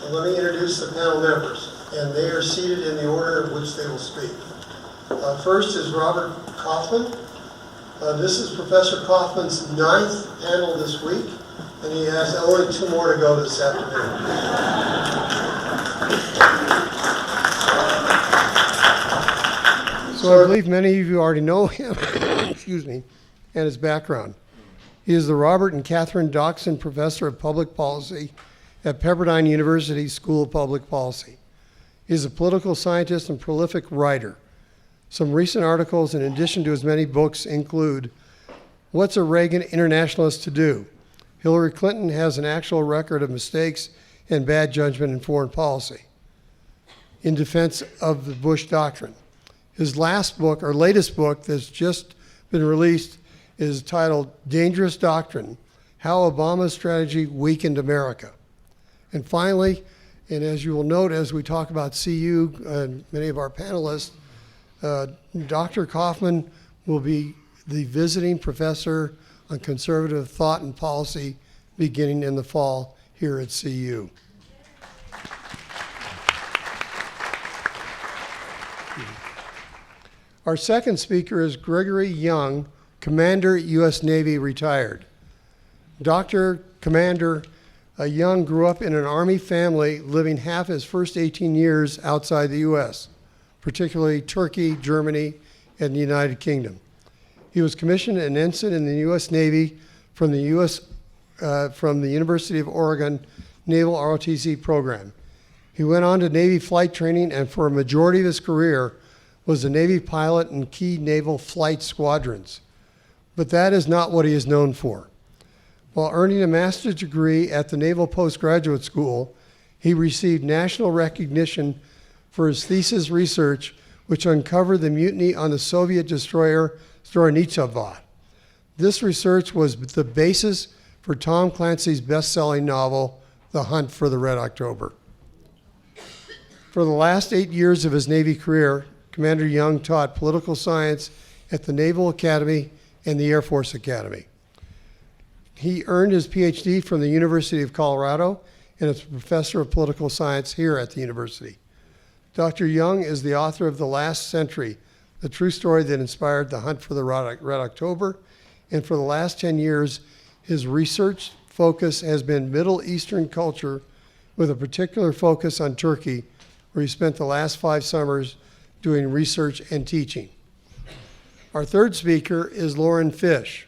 Let me introduce the panel members, and they are seated in the order in which they will speak. First is Robert Coughlin. This is Professor Kaufman's 9th panel this week, and he has only 2 more to go this afternoon. So I believe many of you already know him, excuse me, and his background. He is the Robert and Catherine Doxson Professor of Public Policy at Pepperdine University School of Public Policy. He is a political scientist and prolific writer. Some recent articles, in addition to his many books, include What's a Reagan Internationalist to Do? Hillary Clinton has an actual record of mistakes and bad judgment in foreign policy. In Defense of the Bush Doctrine. His last book, or latest book that's just been released, is titled Dangerous Doctrine, How Obama's Strategy Weakened America. And finally, and as you will note as we talk about CU and many of our panelists, Dr. Kaufman will be the visiting professor on conservative thought and policy beginning in the fall here at CU. Our second speaker is Gregory Young, Commander, U.S. Navy, retired. Dr. Commander Young grew up in an Army family, living half his first 18 years outside the U.S., particularly Turkey, Germany, and the United Kingdom. He was commissioned an ensign in the U.S. Navy from the University of Oregon Naval ROTC program. He went on to Navy flight training and for a majority of his career was a Navy pilot in key naval flight squadrons. But that is not what he is known for. While earning a master's degree at the Naval Postgraduate School, he received national recognition for his thesis research, which uncovered the mutiny on the Soviet destroyer Zdornichova. This research was the basis for Tom Clancy's best-selling novel, The Hunt for the Red October. For the last 8 years of his Navy career, Commander Young taught political science at the Naval Academy and the Air Force Academy. He earned his PhD from the University of Colorado and is a professor of political science here at the university. Dr. Young is the author of The Last Century, the true story that inspired the Hunt for the Red October, and for the last 10 years, his research focus has been Middle Eastern culture with a particular focus on Turkey, where he spent the last 5 summers doing research and teaching. Our third speaker is Lauren Fish.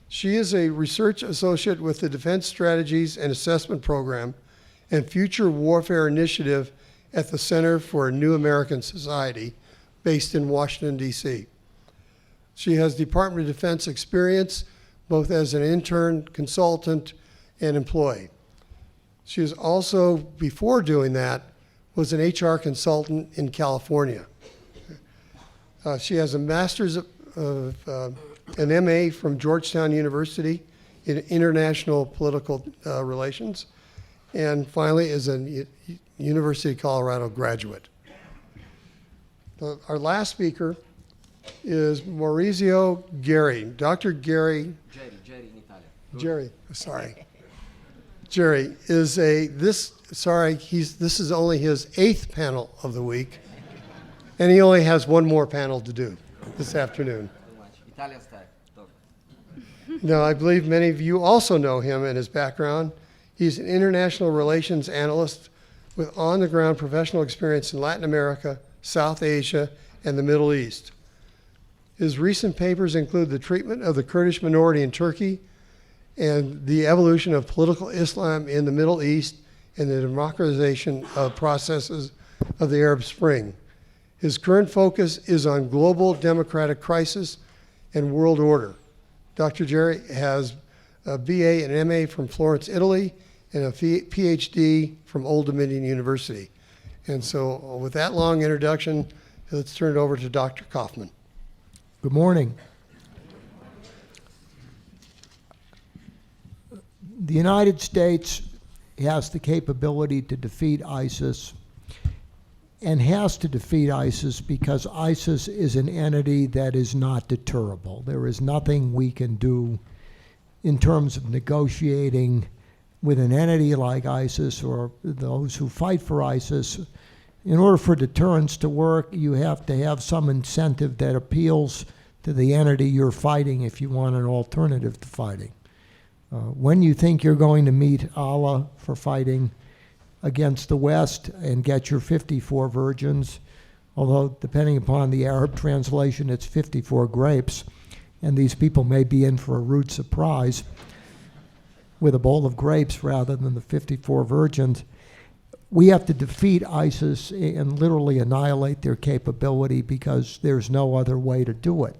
She is a research associate with the Defense Strategies and Assessment Program and Future Warfare Initiative at the Center for a New American Society, based in Washington, D.C. She has Department of Defense experience, both as an intern, consultant, and employee. She is also, before doing that, was an HR consultant in California. She has a master's of an MA from Georgetown University in international political relations, and finally is a University of Colorado graduate. Our last speaker is Maurizio Geri. Dr. Geri. Jerry in Italian. Jerry, sorry. Jerry is this is only his 8th panel of the week, and he only has 1 more panel to do this afternoon. Italian style. Now, I believe many of you also know him and his background. He's an international relations analyst with on-the-ground professional experience in Latin America, South Asia, and the Middle East. His recent papers include the treatment of the Kurdish minority in Turkey and the evolution of political Islam in the Middle East and the democratization of processes of the Arab Spring. His current focus is on global democratic crisis and world order. Dr. Jerry has a BA and MA from Florence, Italy, and a PhD from Old Dominion University. And so with that long introduction, let's turn it over to Dr. Kaufman. Good morning. The United States has the capability to defeat ISIS and has to defeat ISIS because ISIS is an entity that is not deterrable. There is nothing we can do in terms of negotiating with an entity like ISIS or those who fight for ISIS, in order for deterrence to work, you have to have some incentive that appeals to the entity you're fighting if you want an alternative to fighting. When you think you're going to meet Allah for fighting against the West and get your 54 virgins, although depending upon the Arab translation, it's 54 grapes, and these people may be in for a rude surprise with a bowl of grapes rather than the 54 virgins. We have to defeat ISIS and literally annihilate their capability because there's no other way to do it.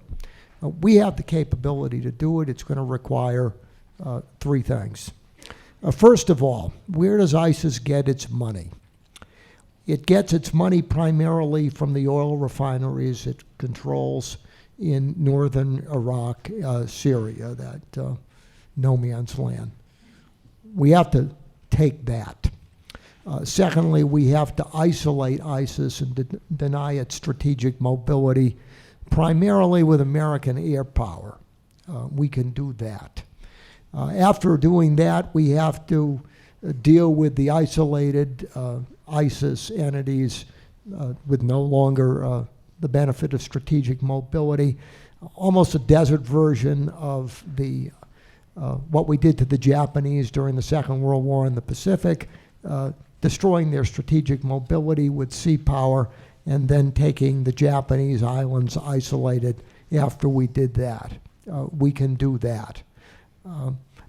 We have the capability to do it. It's going to require three things. First of all, where does ISIS get its money? It gets its money primarily from the oil refineries it controls in northern Iraq, Syria, that no man's land. We have to take that. Secondly, we have to isolate ISIS and deny its strategic mobility, primarily with American air power. We can do that. After doing that, we have to deal with the isolated ISIS entities with no longer the benefit of strategic mobility, almost a desert version of the what we did to the Japanese during the Second World War in the Pacific, destroying their strategic mobility with sea power, and then taking the Japanese islands isolated after we did that. We can do that.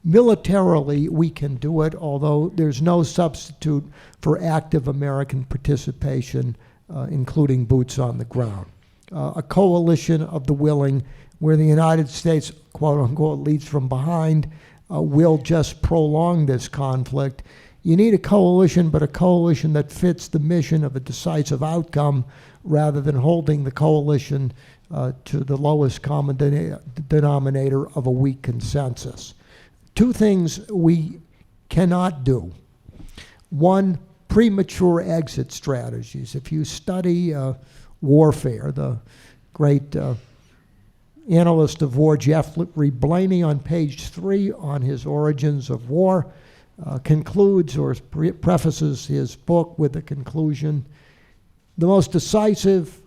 Militarily, we can do it, although there's no substitute for active American participation, including boots on the ground. A coalition of the willing, where the United States, quote unquote, leads from behind, will just prolong this conflict. You need a coalition, but a coalition that fits the mission of a decisive outcome rather than holding the coalition to the lowest common denominator of a weak consensus. Two things we cannot do. One, premature exit strategies. If you study warfare, the great analyst of war, Jeffrey Blaney, on page 3 on his Origins of War, concludes or prefaces his book with the conclusion: the most decisive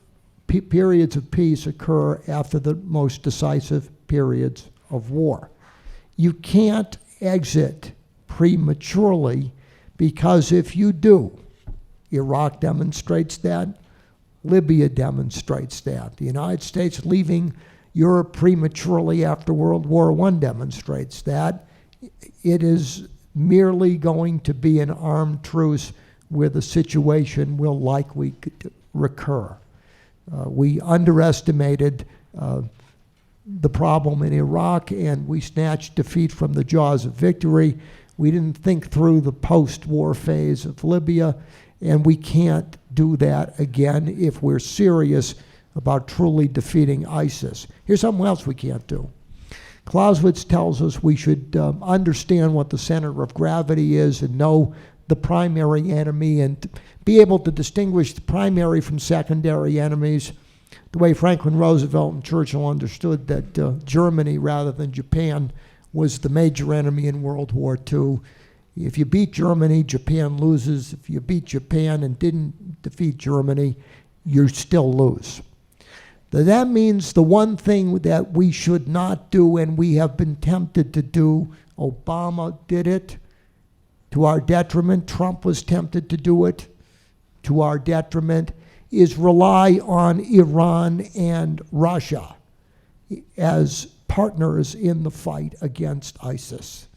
periods of peace occur after the most decisive periods of war. You can't exit prematurely, because if you do, Iraq demonstrates that, Libya demonstrates that. The United States leaving Europe prematurely after World War I demonstrates that. It is merely going to be an armed truce where the situation will likely recur. We underestimated the problem in Iraq, and we snatched defeat from the jaws of victory. We didn't think through the post-war phase of Libya, and we can't do that again if we're serious about truly defeating ISIS. Here's something else we can't do. Clausewitz tells us we should understand what the center of gravity is and know the primary enemy and be able to distinguish the primary from secondary enemies, the way Franklin Roosevelt and Churchill understood that Germany rather than Japan was the major enemy in World War II. If you beat Germany, Japan loses. If you beat Japan and didn't defeat Germany, you still lose. That means the one thing that we should not do, and we have been tempted to do, Obama did it to our detriment, Trump was tempted to do it to our detriment, is rely on Iran and Russia as partners in the fight against ISIS.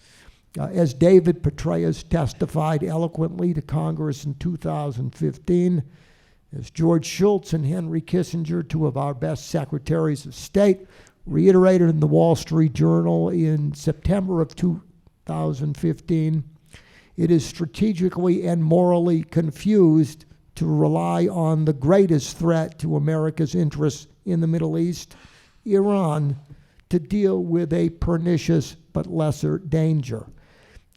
As David Petraeus testified eloquently to Congress in 2015, as George Shultz and Henry Kissinger, two of our best secretaries of state, reiterated in the Wall Street Journal in September of 2015, it is strategically and morally confused to rely on the greatest threat to America's interests in the Middle East, Iran, to deal with a pernicious but lesser danger.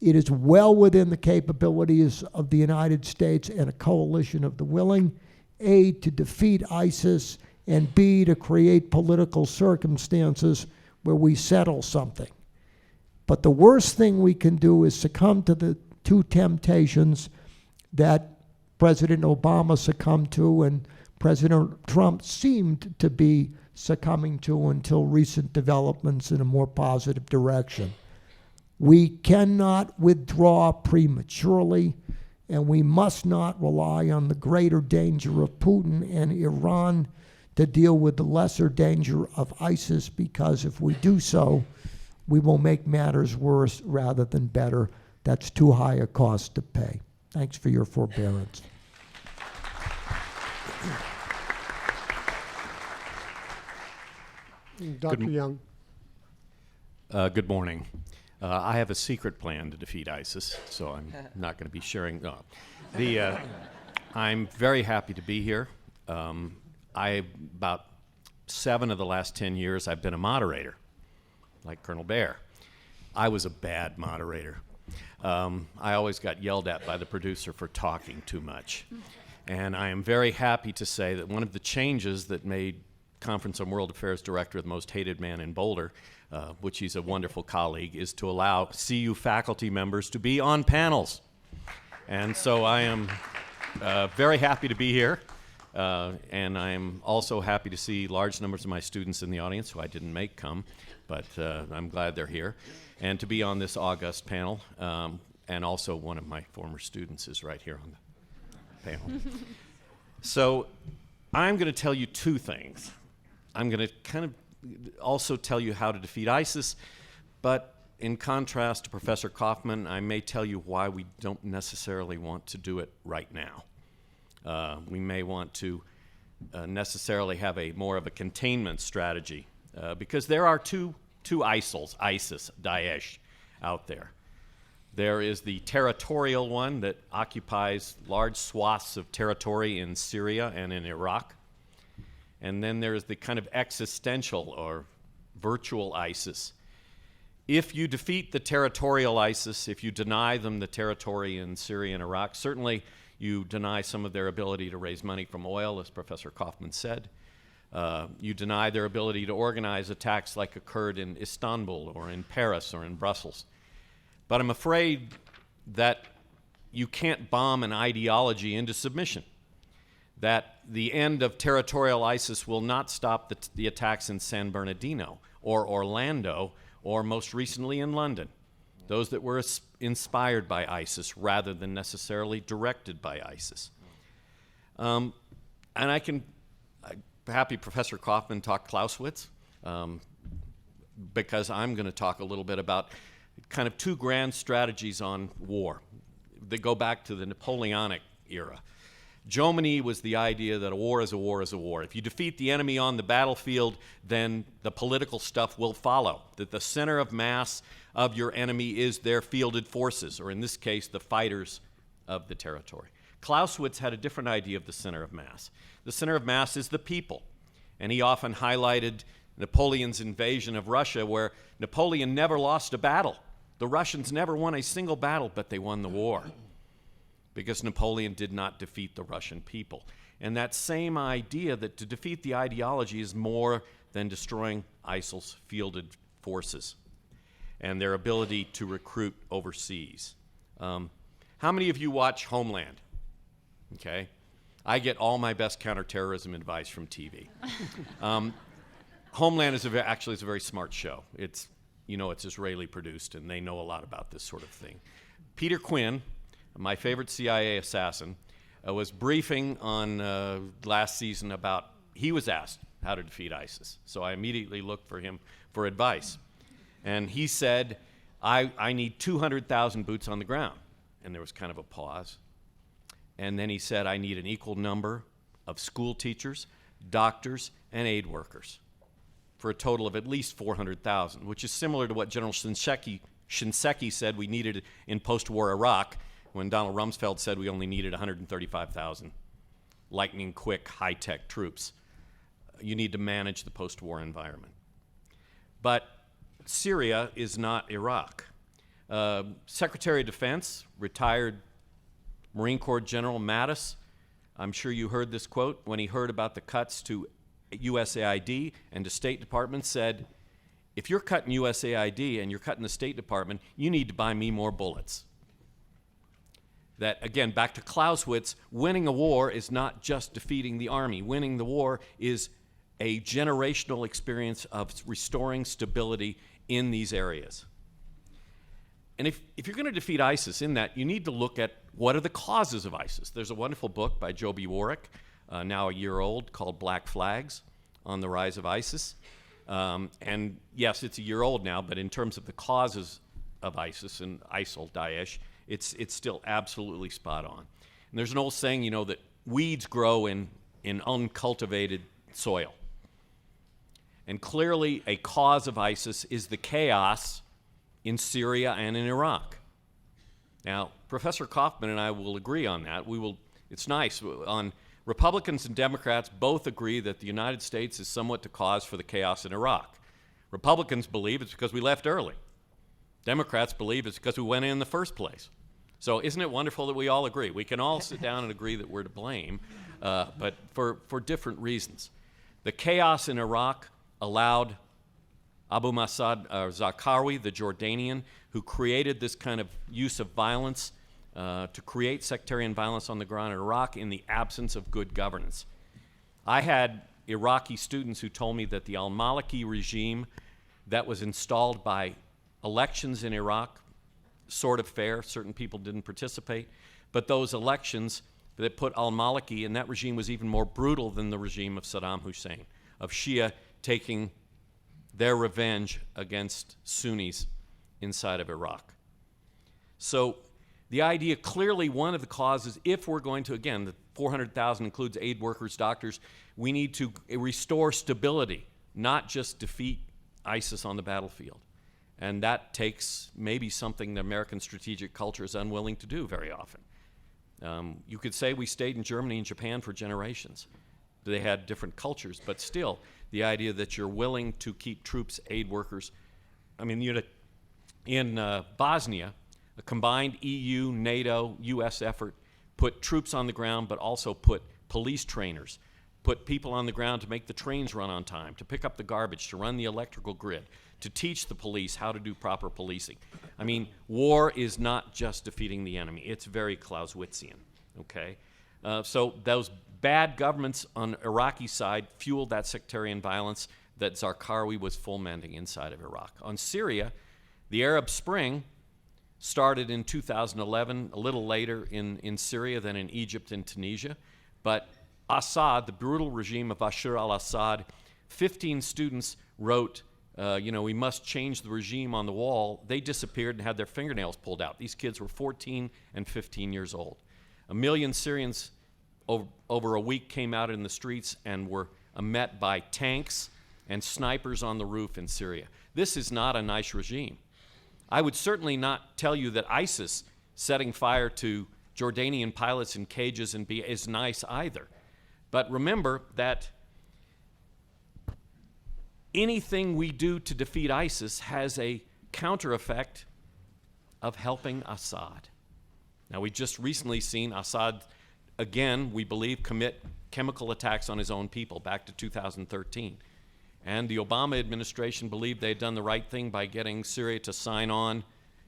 It is well within the capabilities of the United States and a coalition of the willing, A, to defeat ISIS, and B, to create political circumstances where we settle something. But the worst thing we can do is succumb to the two temptations that President Obama succumbed to and President Trump seemed to be succumbing to until recent developments in a more positive direction. We cannot withdraw prematurely, and we must not rely on the greater danger of Putin and Iran to deal with the lesser danger of ISIS, because if we do so, we will make matters worse rather than better. That's too high a cost to pay. Thanks for your forbearance. Dr. Young. Good morning. I have a secret plan to defeat ISIS, so I'm not going to be sharing. No. I'm very happy to be here. About 7 of the last 10 years, I've been a moderator, like Colonel Bear. I was a bad moderator. I always got yelled at by the producer for talking too much. And I am very happy to say that one of the changes that made Conference on World Affairs Director the most hated man in Boulder, which he's a wonderful colleague, is to allow CU faculty members to be on panels. And so I am very happy to be here. And I am also happy to see large numbers of my students in the audience who I didn't make come, but I'm glad they're here. And to be on this august panel, and also one of my former students is right here on the panel. So I'm going to tell you 2 things. I'm going to kind of also tell you how to defeat ISIS, but in contrast to Professor Kaufman, I may tell you why we don't necessarily want to do it right now. We may want to necessarily have more of a containment strategy, because there are two ISILs, ISIS, Daesh, out there. There is the territorial one that occupies large swaths of territory in Syria and in Iraq. And then there's the kind of existential or virtual ISIS. If you defeat the territorial ISIS, if you deny them the territory in Syria and Iraq, certainly you deny some of their ability to raise money from oil, as Professor Kaufman said. You deny their ability to organize attacks like occurred in Istanbul or in Paris or in Brussels. But I'm afraid that you can't bomb an ideology into submission, that the end of territorial ISIS will not stop the attacks in San Bernardino or Orlando or most recently in London, those that were inspired by ISIS rather than necessarily directed by ISIS. And I'm happy Professor Kaufman talked Clausewitz, because I'm going to talk a little bit about kind of 2 grand strategies on war that go back to the Napoleonic era. Jomini was the idea that a war is a war is a war. If you defeat the enemy on the battlefield, then the political stuff will follow, that the center of mass of your enemy is their fielded forces, or in this case, the fighters of the territory. Clausewitz had a different idea of the center of mass. The center of mass is the people, and he often highlighted Napoleon's invasion of Russia, where Napoleon never lost a battle. The Russians never won a single battle, but they won the war, because Napoleon did not defeat the Russian people. And that same idea that to defeat the ideology is more than destroying ISIL's fielded forces and their ability to recruit overseas. How many of you watch Homeland? Okay. I get all my best counterterrorism advice from TV. Homeland is actually a very smart show. It's Israeli produced, and they know a lot about this sort of thing. Peter Quinn, my favorite CIA assassin, was briefing on last season about, he was asked how to defeat ISIS. So I immediately looked for him for advice. And he said, I need 200,000 boots on the ground. And there was kind of a pause. And then he said, I need an equal number of school teachers, doctors, and aid workers for a total of at least 400,000, which is similar to what General Shinseki said we needed in post-war Iraq, when Donald Rumsfeld said we only needed 135,000 lightning-quick, high-tech troops. You need to manage the post-war environment. But Syria is not Iraq. Secretary of Defense, retired Marine Corps General Mattis, I'm sure you heard this quote, when he heard about the cuts to USAID and to State Department, said, if you're cutting USAID and you're cutting the State Department, you need to buy me more bullets. That, again, back to Clausewitz, winning a war is not just defeating the army. Winning the war is a generational experience of restoring stability in these areas. And if you're going to defeat ISIS in that, you need to look at what are the causes of ISIS. There's a wonderful book by Joby Warwick, now a year old, called Black Flags, on the rise of ISIS. And yes, it's a year old now, but in terms of the causes of ISIS and ISIL, Daesh, it's still absolutely spot on. And there's an old saying, that weeds grow in uncultivated soil. And clearly a cause of ISIS is the chaos in Syria and in Iraq. Now, Professor Kaufman and I will agree on that. It's nice. Republicans and Democrats both agree that the United States is somewhat the cause for the chaos in Iraq. Republicans believe it's because we left early. Democrats believe it's because we went in the first place. So isn't it wonderful that we all agree? We can all sit down and agree that we're to blame, but for different reasons. The chaos in Iraq allowed Abu Masad Zarqawi, the Jordanian, who created this kind of use of violence to create sectarian violence on the ground in Iraq in the absence of good governance. I had Iraqi students who told me that the al-Maliki regime that was installed by elections in Iraq, sort of fair, certain people didn't participate, but those elections that put al-Maliki, and that regime was even more brutal than the regime of Saddam Hussein, of Shia taking their revenge against Sunnis inside of Iraq. So the idea, clearly one of the causes, if we're going to, again, the 400,000 includes aid workers, doctors, we need to restore stability, not just defeat ISIS on the battlefield. And that takes maybe something the American strategic culture is unwilling to do very often. You could say we stayed in Germany and Japan for generations. They had different cultures, but still, the idea that you're willing to keep troops, aid workers. I mean, in Bosnia, a combined EU, NATO, US effort put troops on the ground, but also put police trainers, put people on the ground to make the trains run on time, to pick up the garbage, to run the electrical grid, to teach the police how to do proper policing. I mean, war is not just defeating the enemy. It's very Clausewitzian, okay? So those bad governments on the Iraqi side fueled that sectarian violence that Zarqawi was fomenting inside of Iraq. On Syria, the Arab Spring started in 2011, a little later in Syria than in Egypt and Tunisia. But Assad, the brutal regime of Bashar al-Assad, 15 students wrote, we must change the regime on the wall. They disappeared and had their fingernails pulled out. These kids were 14 and 15 years old. 1 million Syrians over a week came out in the streets and were met by tanks and snipers on the roof in Syria. This is not a nice regime. I would certainly not tell you that ISIS setting fire to Jordanian pilots in cages is nice either. But remember that anything we do to defeat ISIS has a counter effect of helping Assad. Now, we just recently seen Assad, again, we believe, commit chemical attacks on his own people back to 2013. And the Obama administration believed they had done the right thing by getting Syria to sign on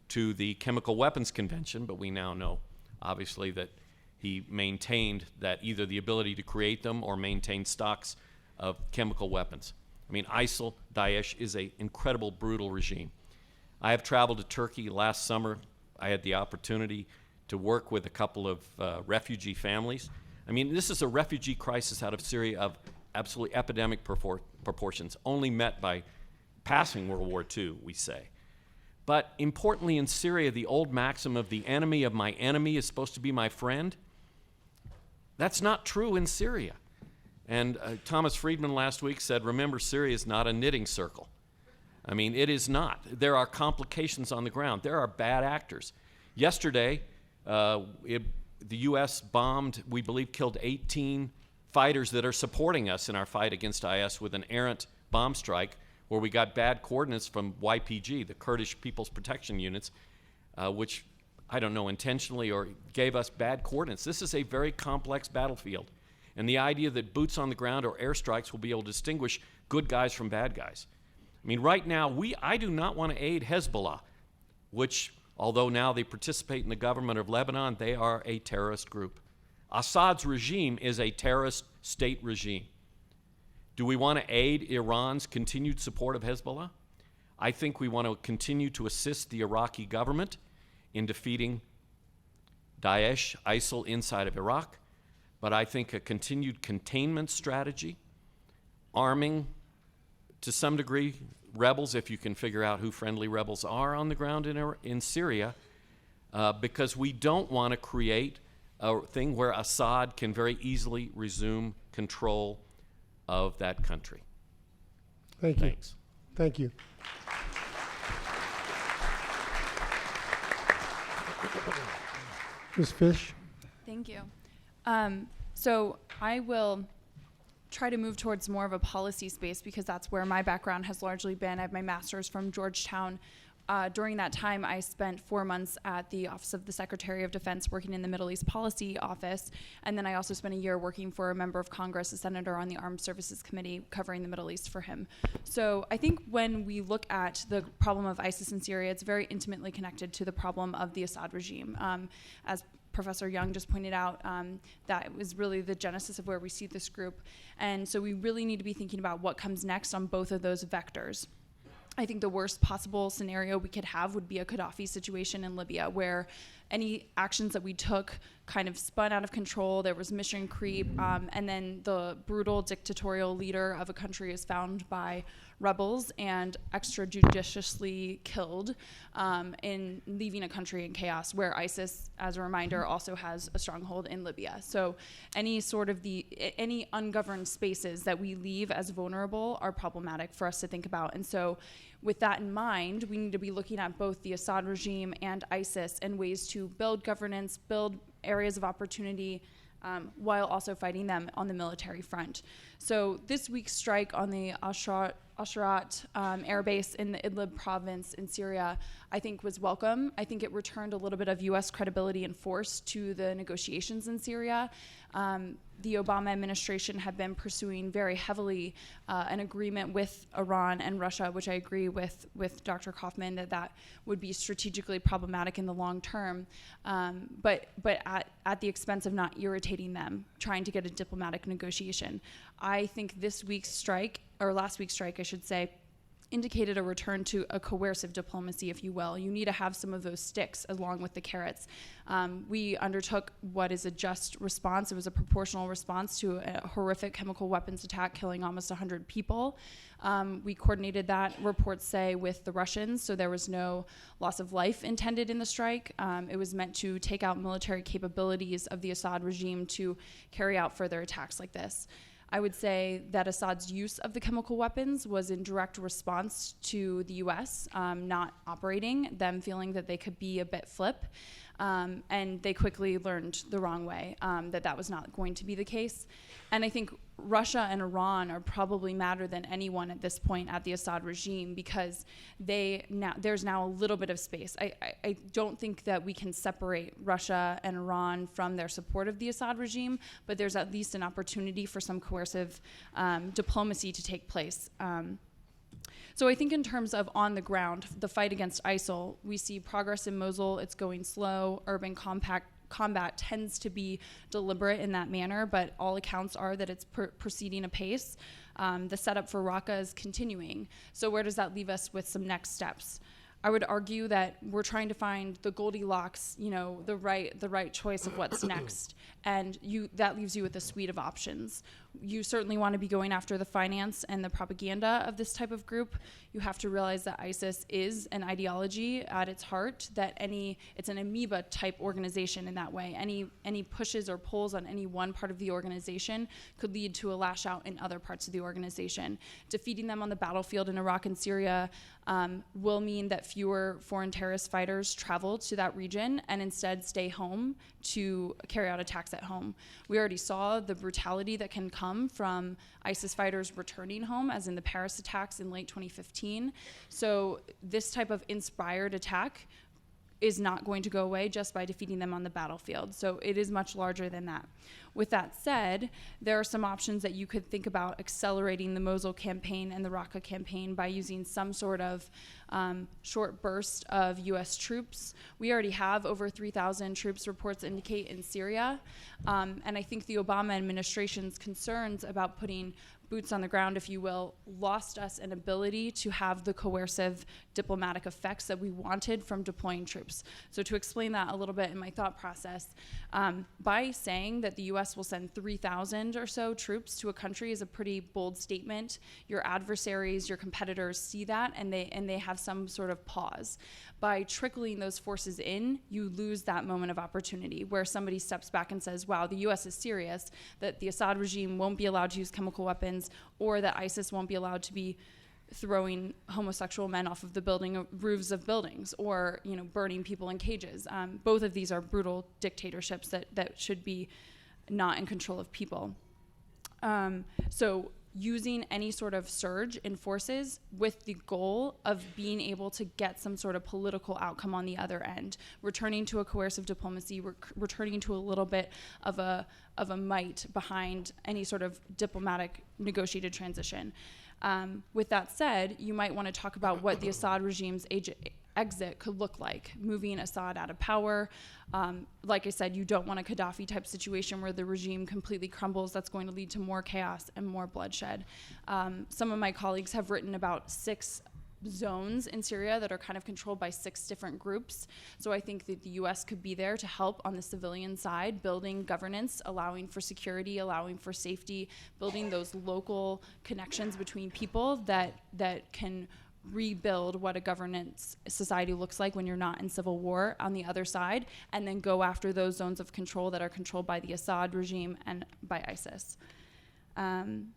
to the Chemical Weapons Convention, but we now know, obviously, that he maintained that either the ability to create them or maintain stocks of chemical weapons. I mean, ISIL, Daesh, is an incredible, brutal regime. I have traveled to Turkey last summer. I had the opportunity to work with a couple of refugee families. I mean, this is a refugee crisis out of Syria of absolutely epidemic proportions, only met by passing World War II, we say. But importantly in Syria, the old maxim of the enemy of my enemy is supposed to be my friend, that's not true in Syria. And Thomas Friedman last week said, remember, Syria is not a knitting circle. I mean, it is not. There are complications on the ground. There are bad actors. Yesterday, the U.S. bombed, we believe, killed 18 fighters that are supporting us in our fight against IS with an errant bomb strike where we got bad coordinates from YPG, the Kurdish People's Protection Units, which, I don't know, intentionally or gave us bad coordinates. This is a very complex battlefield. And the idea that boots on the ground or airstrikes will be able to distinguish good guys from bad guys. I mean, right now, I do not want to aid Hezbollah, which, although now they participate in the government of Lebanon, they are a terrorist group. Assad's regime is a terrorist state regime. Do we want to aid Iran's continued support of Hezbollah? I think we want to continue to assist the Iraqi government in defeating Daesh, ISIL inside of Iraq, but I think a continued containment strategy, arming to some degree rebels, if you can figure out who friendly rebels are on the ground in Syria, because we don't want to create a thing where Assad can very easily resume control of that country. Thank you. Thanks. Thank you. Ms. Fish? Thank you. So I will try to move towards more of a policy space because that's where my background has largely been. I have my master's from Georgetown. During that time, I spent 4 months at the Office of the Secretary of Defense working in the Middle East Policy Office, and then I also spent a year working for a member of Congress, a senator on the Armed Services Committee, covering the Middle East for him. So I think when we look at the problem of ISIS in Syria, it's very intimately connected to the problem of the Assad regime. As Professor Young just pointed out, that was really the genesis of where we see this group. And so we really need to be thinking about what comes next on both of those vectors. I think the worst possible scenario we could have would be a Gaddafi situation in Libya, where any actions that we took kind of spun out of control. There was mission creep, and then the brutal dictatorial leader of a country is found by rebels and extrajudiciously killed in leaving a country in chaos, where ISIS, as a reminder, also has a stronghold in Libya. So any sort of any ungoverned spaces that we leave as vulnerable are problematic for us to think about. And so with that in mind, we need to be looking at both the Assad regime and ISIS and ways to build governance, build areas of opportunity, while also fighting them on the military front. So this week's strike on the Asharat air base in the Idlib province in Syria, I think was welcome. I think it returned a little bit of U.S. credibility and force to the negotiations in Syria. The Obama administration had been pursuing very heavily an agreement with Iran and Russia, which I agree with Dr. Kaufman that would be strategically problematic in the long term, but at the expense of not irritating them, trying to get a diplomatic negotiation. I think this week's strike, or last week's strike, I should say, indicated a return to a coercive diplomacy, if you will. You need to have some of those sticks along with the carrots. We undertook what is a just response. It was a proportional response to a horrific chemical weapons attack killing almost 100 people. We coordinated that, reports say, with the Russians, so there was no loss of life intended in the strike. It was meant to take out military capabilities of the Assad regime to carry out further attacks like this. I would say that Assad's use of the chemical weapons was in direct response to the U.S. Not operating, them feeling that they could be a bit flip, and they quickly learned the wrong way, that was not going to be the case. And I think Russia and Iran are probably madder than anyone at this point at the Assad regime, because there's now a little bit of space. I don't think that we can separate Russia and Iran from their support of the Assad regime, but there's at least an opportunity for some coercive diplomacy to take place. So I think in terms of on the ground, the fight against ISIL, we see progress in Mosul. It's going slow. Urban combat tends to be deliberate in that manner, but all accounts are that it's proceeding apace. The setup for Raqqa is continuing. So where does that leave us with some next steps? I would argue that we're trying to find the Goldilocks, the right choice of what's next, and that leaves you with a suite of options. You certainly want to be going after the finance and the propaganda of this type of group. You have to realize that ISIS is an ideology at its heart, that it's an amoeba type organization in that way. Any pushes or pulls on any one part of the organization could lead to a lash out in other parts of the organization. Defeating them on the battlefield in Iraq and Syria will mean that fewer foreign terrorist fighters travel to that region and instead stay home to carry out attacks at home. We already saw the brutality that can come from ISIS fighters returning home, as in the Paris attacks in late 2015. So this type of inspired attack is not going to go away just by defeating them on the battlefield. So it is much larger than that. With that said, there are some options that you could think about accelerating the Mosul campaign and the Raqqa campaign by using some sort of short burst of U.S. troops. We already have over 3,000 troops, reports indicate, in Syria. And I think the Obama administration's concerns about putting boots on the ground, if you will, lost us an ability to have the coercive diplomatic effects that we wanted from deploying troops. So to explain that a little bit in my thought process, by saying that the U.S. will send 3,000 or so troops to a country is a pretty bold statement. Your adversaries, your competitors see that, and they have some sort of pause. By trickling those forces in, you lose that moment of opportunity where somebody steps back and says, wow, the U.S. is serious, that the Assad regime won't be allowed to use chemical weapons, or that ISIS won't be allowed to be throwing homosexual men off of the roofs of buildings, or burning people in cages. Both of these are brutal dictatorships that should be not in control of people. So using any sort of surge in forces with the goal of being able to get some sort of political outcome on the other end, returning to a coercive diplomacy, returning to a little bit of a might behind any sort of diplomatic negotiated transition. With that said, you might want to talk about what the Assad regime's exit could look like, moving Assad out of power. Like I said, you don't want a Gaddafi type situation where the regime completely crumbles. That's going to lead to more chaos and more bloodshed. Some of my colleagues have written about 6 zones in Syria that are kind of controlled by 6 different groups. So I think that the US could be there to help on the civilian side, building governance, allowing for security, allowing for safety, building those local connections between people that can rebuild what a governance society looks like when you're not in civil war on the other side, and then go after those zones of control that are controlled by the Assad regime and by ISIS. And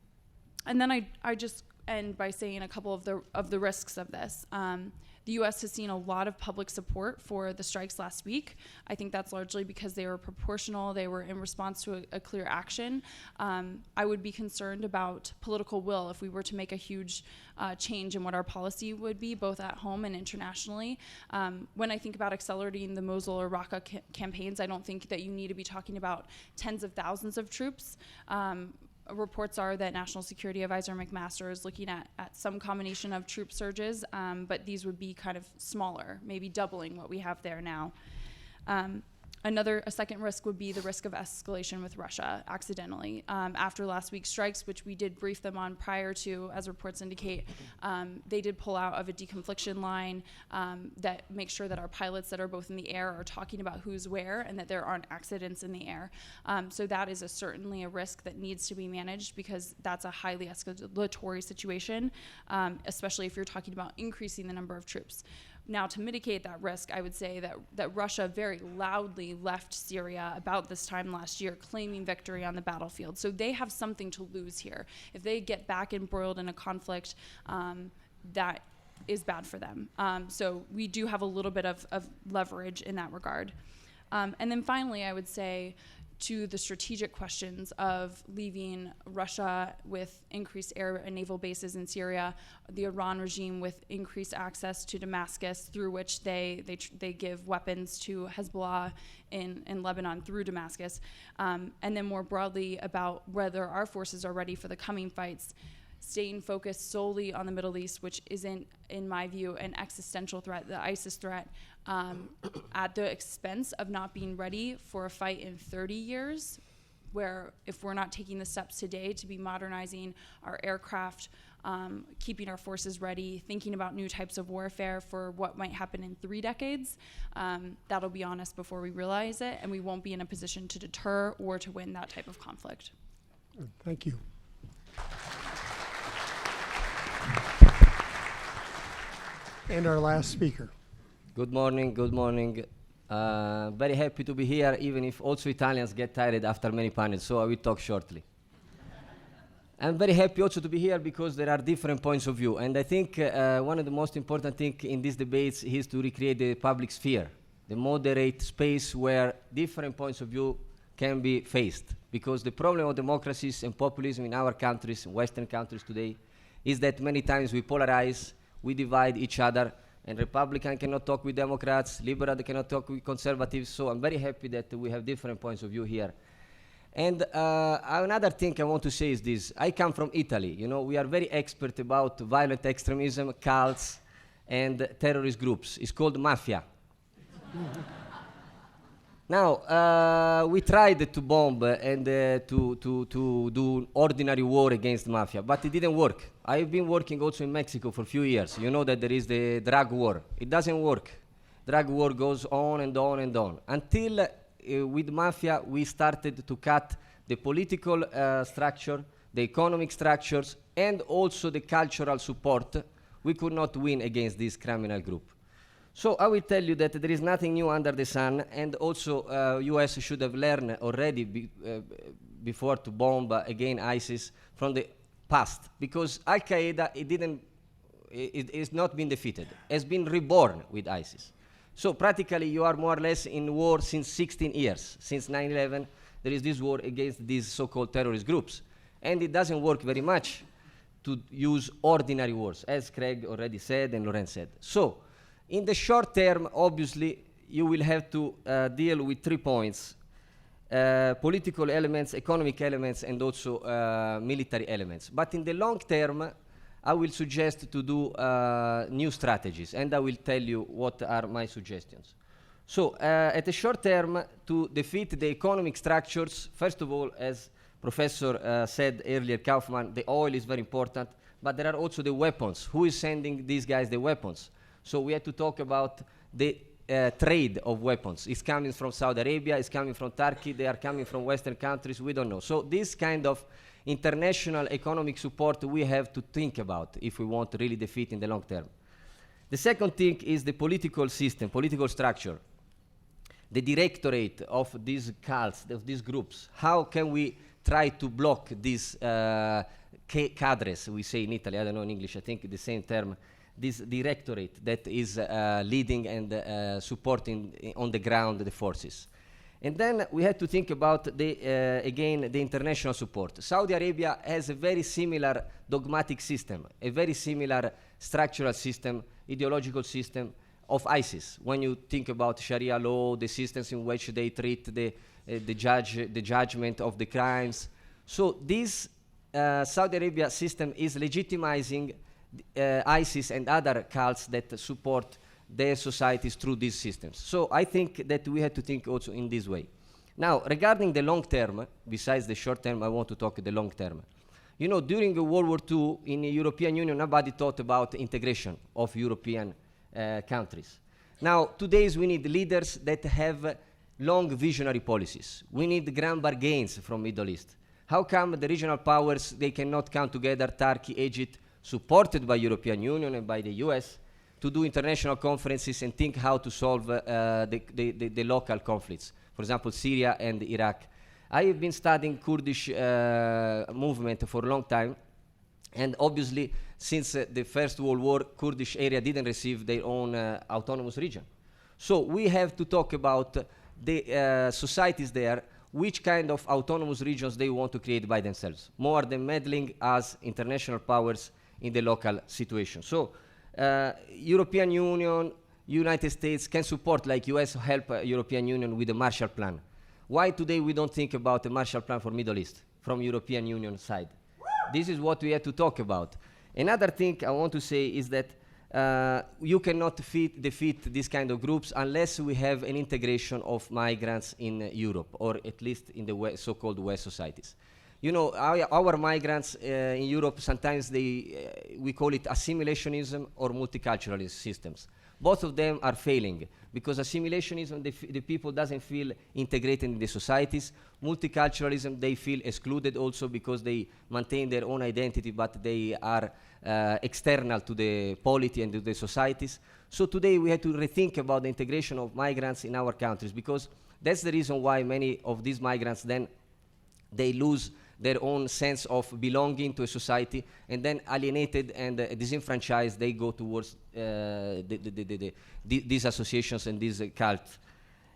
then I just end by saying a couple of the risks of this. The U.S. has seen a lot of public support for the strikes last week. I think that's largely because they were proportional. They were in response to a clear action. I would be concerned about political will if we were to make a huge change in what our policy would be, both at home and internationally. When I think about accelerating the Mosul or Raqqa campaigns, I don't think that you need to be talking about tens of thousands of troops. Reports are that National Security Advisor McMaster is looking at some combination of troop surges, but these would be kind of smaller, maybe doubling what we have there now. A second risk would be the risk of escalation with Russia accidentally. After last week's strikes, which we did brief them on prior to, as reports indicate, they did pull out of a deconfliction line that makes sure that our pilots that are both in the air are talking about who's where and that there aren't accidents in the air. So that is certainly a risk that needs to be managed, because that's a highly escalatory situation, especially if you're talking about increasing the number of troops. Now, to mitigate that risk, I would say that Russia very loudly left Syria about this time last year, claiming victory on the battlefield. So they have something to lose here. If they get back embroiled in a conflict, that is bad for them. So we do have a little bit of leverage in that regard. And then finally, I would say, to the strategic questions of leaving Russia with increased air and naval bases in Syria, the Iran regime with increased access to Damascus, through which they give weapons to Hezbollah in Lebanon through Damascus, and then more broadly about whether our forces are ready for the coming fights, staying focused solely on the Middle East, which isn't, in my view, an existential threat, the ISIS threat, at the expense of not being ready for a fight in 30 years, where if we're not taking the steps today to be modernizing our aircraft, keeping our forces ready, thinking about new types of warfare for what might happen in 3 decades, that'll be on us before we realize it, and we won't be in a position to deter or to win that type of conflict. Thank you. And our last speaker. Good morning, good morning. Very happy to be here, even if also Italians get tired after many panels, so I will talk shortly. I'm very happy also to be here because there are different points of view, and I think one of the most important things in these debates is to recreate the public sphere, the moderate space where different points of view can be faced, because the problem of democracies and populism in our countries, in Western countries today, is that many times we polarize, we divide each other, and Republican cannot talk with Democrats, liberal cannot talk with conservatives. So I'm very happy that we have different points of view here. And another thing I want to say is this. I come from Italy. You know, we are very expert about violent extremism, cults, and terrorist groups. It's called Mafia. Now, we tried to bomb and to do ordinary war against Mafia, but it didn't work. I've been working also in Mexico for a few years. You know that there is the drug war. It doesn't work. Drug war goes on and on and on. Until with Mafia, we started to cut the political structure, the economic structures, and also the cultural support. We could not win against this criminal group. So I will tell you that there is nothing new under the sun, and also US should have learned already before to bomb again ISIS from the past, because Al-Qaeda, it has not been defeated, has been reborn with ISIS. So practically you are more or less in war since 16 years. Since 9/11, there is this war against these so-called terrorist groups. And it doesn't work very much to use ordinary wars, as Craig already said and Lorenz said. So, in the short term, obviously, you will have to deal with 3 points. Political elements, economic elements, and also military elements. But in the long term, I will suggest to do new strategies, and I will tell you what are my suggestions. So, at the short term, to defeat the economic structures, first of all, as Professor said earlier, Kaufman, the oil is very important, but there are also the weapons. Who is sending these guys the weapons? So we have to talk about the trade of weapons. It's coming from Saudi Arabia, it's coming from Turkey, they are coming from Western countries, we don't know. So this kind of international economic support we have to think about if we want to really defeat in the long term. The second thing is the political system, political structure. The directorate of these cults, of these groups. How can we try to block these cadres, we say in Italy, I don't know in English, I think the same term, this directorate that is leading and supporting on the ground the forces. And then we had to think about, again, the international support. Saudi Arabia has a very similar dogmatic system, a very similar structural system, ideological system of ISIS. When you think about Sharia law, the systems in which they treat the judgment of the crimes. So this Saudi Arabia system is legitimizing ISIS and other cults that support their societies through these systems. So I think that we have to think also in this way. Now, regarding the long term, besides the short term, I want to talk the long term. You know, during World War II, in the European Union, nobody thought about integration of European countries. Now, today we need leaders that have long visionary policies. We need grand bargains from Middle East. How come the regional powers, they cannot come together, Turkey, Egypt, supported by European Union and by the US, to do international conferences and think how to solve the local conflicts. For example, Syria and Iraq. I have been studying Kurdish movement for a long time, and obviously, since the First World War, Kurdish area didn't receive their own autonomous region. So we have to talk about the societies there, which kind of autonomous regions they want to create by themselves, more than meddling as international powers in the local situation. So European Union, United States can support, like US help European Union with the Marshall Plan. Why today we don't think about the Marshall Plan for Middle East from European Union side? This is what we have to talk about. Another thing I want to say is that you cannot defeat these kind of groups unless we have an integration of migrants in Europe, or at least in the so-called West societies. You know, our migrants in Europe, sometimes we call it assimilationism or multiculturalism systems. Both of them are failing, because assimilationism, the people doesn't feel integrated in the societies. Multiculturalism, they feel excluded also because they maintain their own identity, but they are external to the polity and to the societies. So today we have to rethink about the integration of migrants in our countries, because that's the reason why many of these migrants then they lose their own sense of belonging to a society, and then alienated and disenfranchised, they go towards these associations and these cults.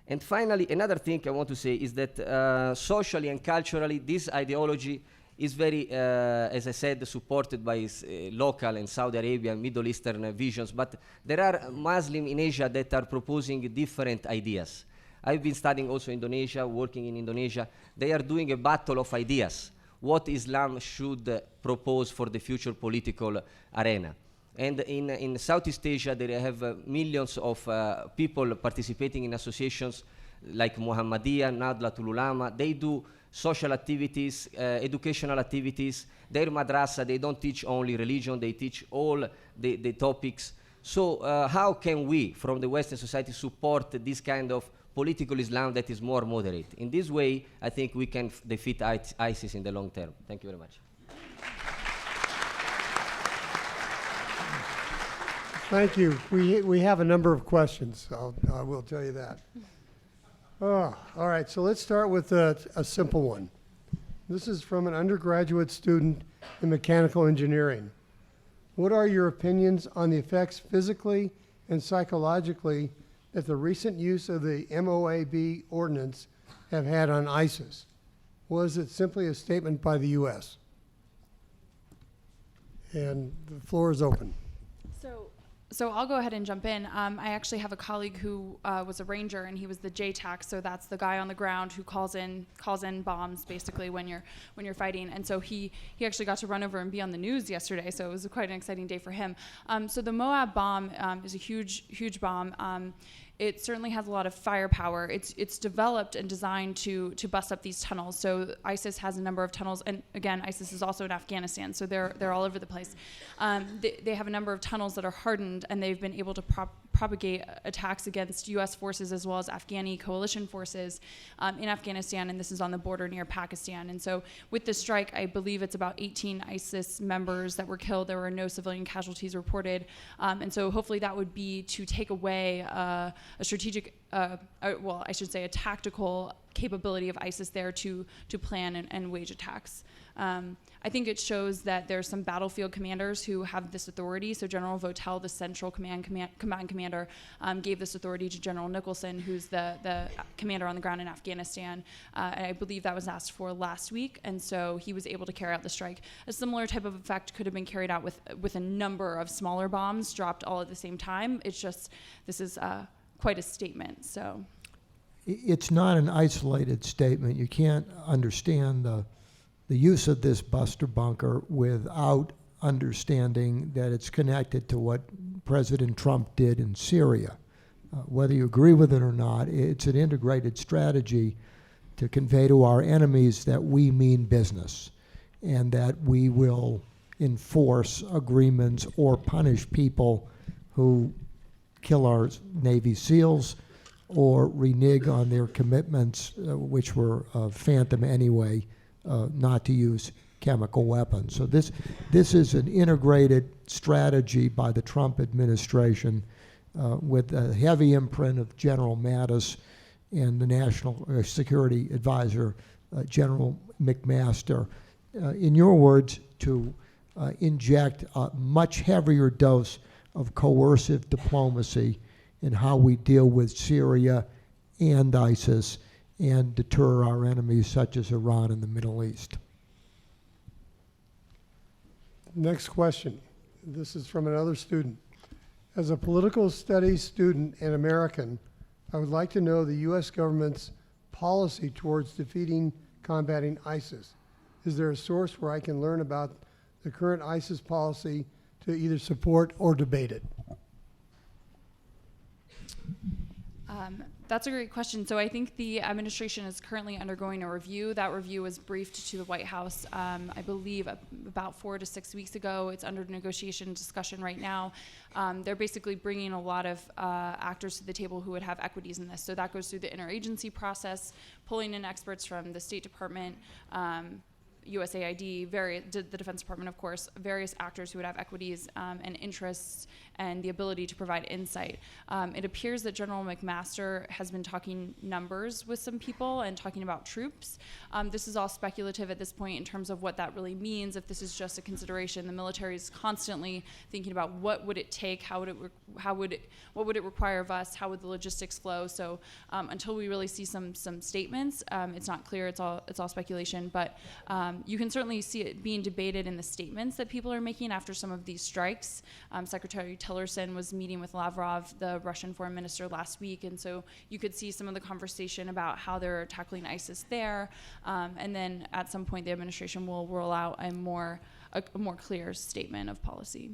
And finally, another thing I want to say is that socially and culturally, this ideology is very, as I said, supported by local and Saudi Arabia and Middle Eastern visions. But there are Muslims in Asia that are proposing different ideas. I've been studying also Indonesia, working in Indonesia. They are doing a battle of ideas, what Islam should propose for the future political arena. And in Southeast Asia, they have millions of people participating in associations like Muhammadiyah, Nadlatul Ulama. They do social activities, educational activities. Their madrasa, they don't teach only religion, they teach all the topics. So how can we, from the Western society, support this kind of political Islam that is more moderate? In this way, I think we can defeat ISIS in the long term. Thank you very much. Thank you. We have a number of questions. I will tell you that. Oh, all right, so let's start with a simple one. This is from an undergraduate student in mechanical engineering. What are your opinions on the effects physically and psychologically that the recent use of the MOAB ordinance have had on ISIS? Was it simply a statement by the U.S.? And the floor is open. So I'll go ahead and jump in. I actually have a colleague who was a ranger, and he was the JTAC, so that's the guy on the ground who calls in bombs basically when you're fighting. And so he actually got to run over and be on the news yesterday, so it was quite an exciting day for him. So the Moab bomb is a huge bomb. It certainly has a lot of firepower. It's developed and designed to bust up these tunnels. So ISIS has a number of tunnels, and again, ISIS is also in Afghanistan, so they're all over the place. They have a number of tunnels that are hardened, and they've been able to propagate attacks against U.S. forces as well as Afghani coalition forces in Afghanistan, and this is on the border near Pakistan. And so with this strike, I believe it's about 18 ISIS members that were killed. There were no civilian casualties reported, and so hopefully that would be to take away a strategic, well, I should say a tactical capability of ISIS there to plan and wage attacks. I think it shows that there's some battlefield commanders who have this authority. So General Votel, the central command commander, gave this authority to General Nicholson, who's the commander on the ground in Afghanistan. And I believe that was asked for last week, and so he was able to carry out the strike. A similar type of effect could have been carried out with a number of smaller bombs dropped all at the same time. It's just, this is quite a statement, so. It's not an isolated statement. You can't understand the use of this Buster bunker without understanding that it's connected to what President Trump did in Syria. Whether you agree with it or not, it's an integrated strategy to convey to our enemies that we mean business and that we will enforce agreements or punish people who kill our Navy SEALs or renege on their commitments, which were phantom anyway, not to use chemical weapons. So this is an integrated strategy by the Trump administration with a heavy imprint of General Mattis and the National Security Advisor, General McMaster. In your words, to inject a much heavier dose of coercive diplomacy in how we deal with Syria and ISIS and deter our enemies such as Iran and the Middle East. Next question. This is from another student. As a political studies student and American, I would like to know the U.S. government's policy towards defeating, combating ISIS. Is there a source where I can learn about the current ISIS policy to either support or debate it? That's a great question. So I think the administration is currently undergoing a review. That review was briefed to the White House, I believe, about 4 to 6 weeks ago. It's under negotiation discussion right now. They're basically bringing a lot of actors to the table who would have equities in this. So that goes through the interagency process, pulling in experts from the State Department, USAID, the Defense Department, of course, various actors who would have equities and interests and the ability to provide insight. It appears that General McMaster has been talking numbers with some people and talking about troops. This is all speculative at this point in terms of what that really means, if this is just a consideration. The military is constantly thinking about what would it take, what would it require of us, how would the logistics flow. So until we really see some statements, it's not clear. It's all speculation. But You can certainly see it being debated in the statements that people are making after some of these strikes. Secretary Tillerson was meeting with Lavrov, the Russian foreign minister, last week, and so you could see some of the conversation about how they're tackling ISIS there. And then at some point, the administration will roll out a more clear statement of policy.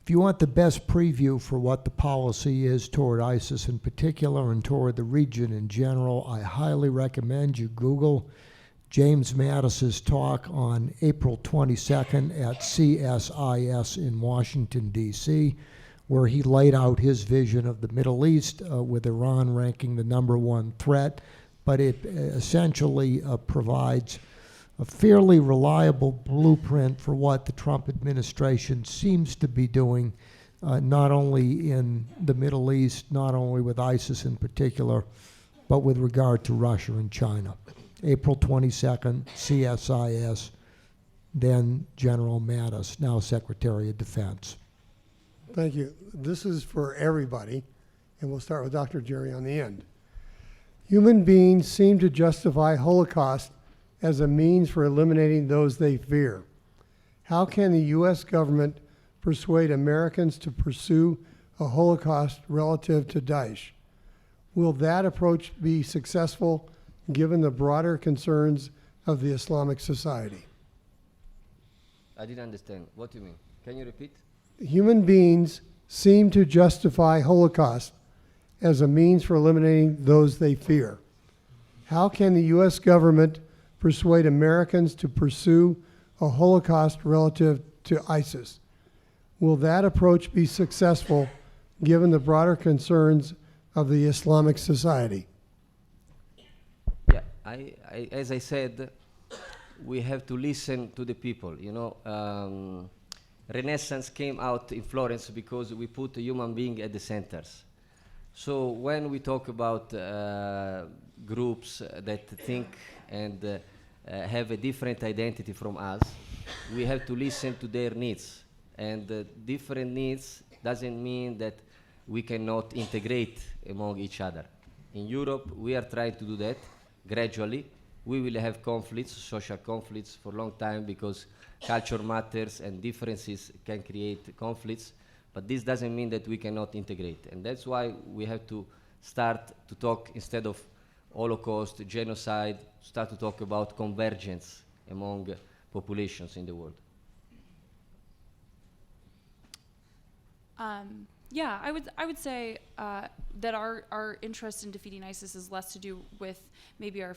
If you want the best preview for what the policy is toward ISIS in particular and toward the region in general, I highly recommend you Google James Mattis's talk on April 22nd at CSIS in Washington, D.C., where he laid out his vision of the Middle East, with Iran ranking the #1 threat, but it essentially provides a fairly reliable blueprint for what the Trump administration seems to be doing, not only in the Middle East, not only with ISIS in particular, but with regard to Russia and China. April 22nd, CSIS, then General Mattis, now Secretary of Defense. Thank you. This is for everybody, and we'll start with Dr. Jerry on the end. Human beings seem to justify Holocaust as a means for eliminating those they fear. How can the U.S. government persuade Americans to pursue a Holocaust relative to Daesh? Will that approach be successful given the broader concerns of the Islamic society? I didn't understand. What do you mean? Can you repeat? Human beings seem to justify Holocaust as a means for eliminating those they fear. How can the U.S. government persuade Americans to pursue a Holocaust relative to ISIS? Will that approach be successful given the broader concerns of the Islamic society? Yeah, as I said, we have to listen to the people. You know, Renaissance came out in Florence because we put a human being at the centers. So when we talk about groups that think and have a different identity from us, we have to listen to their needs. And different needs doesn't mean that we cannot integrate among each other. In Europe, we are trying to do that gradually. We will have conflicts, social conflicts, for a long time because culture matters and differences can create conflicts. But this doesn't mean that we cannot integrate. And that's why we have to start to talk, instead of Holocaust, genocide, start to talk about convergence among populations in the world. Yeah, I would say that our interest in defeating ISIS is less to do with maybe our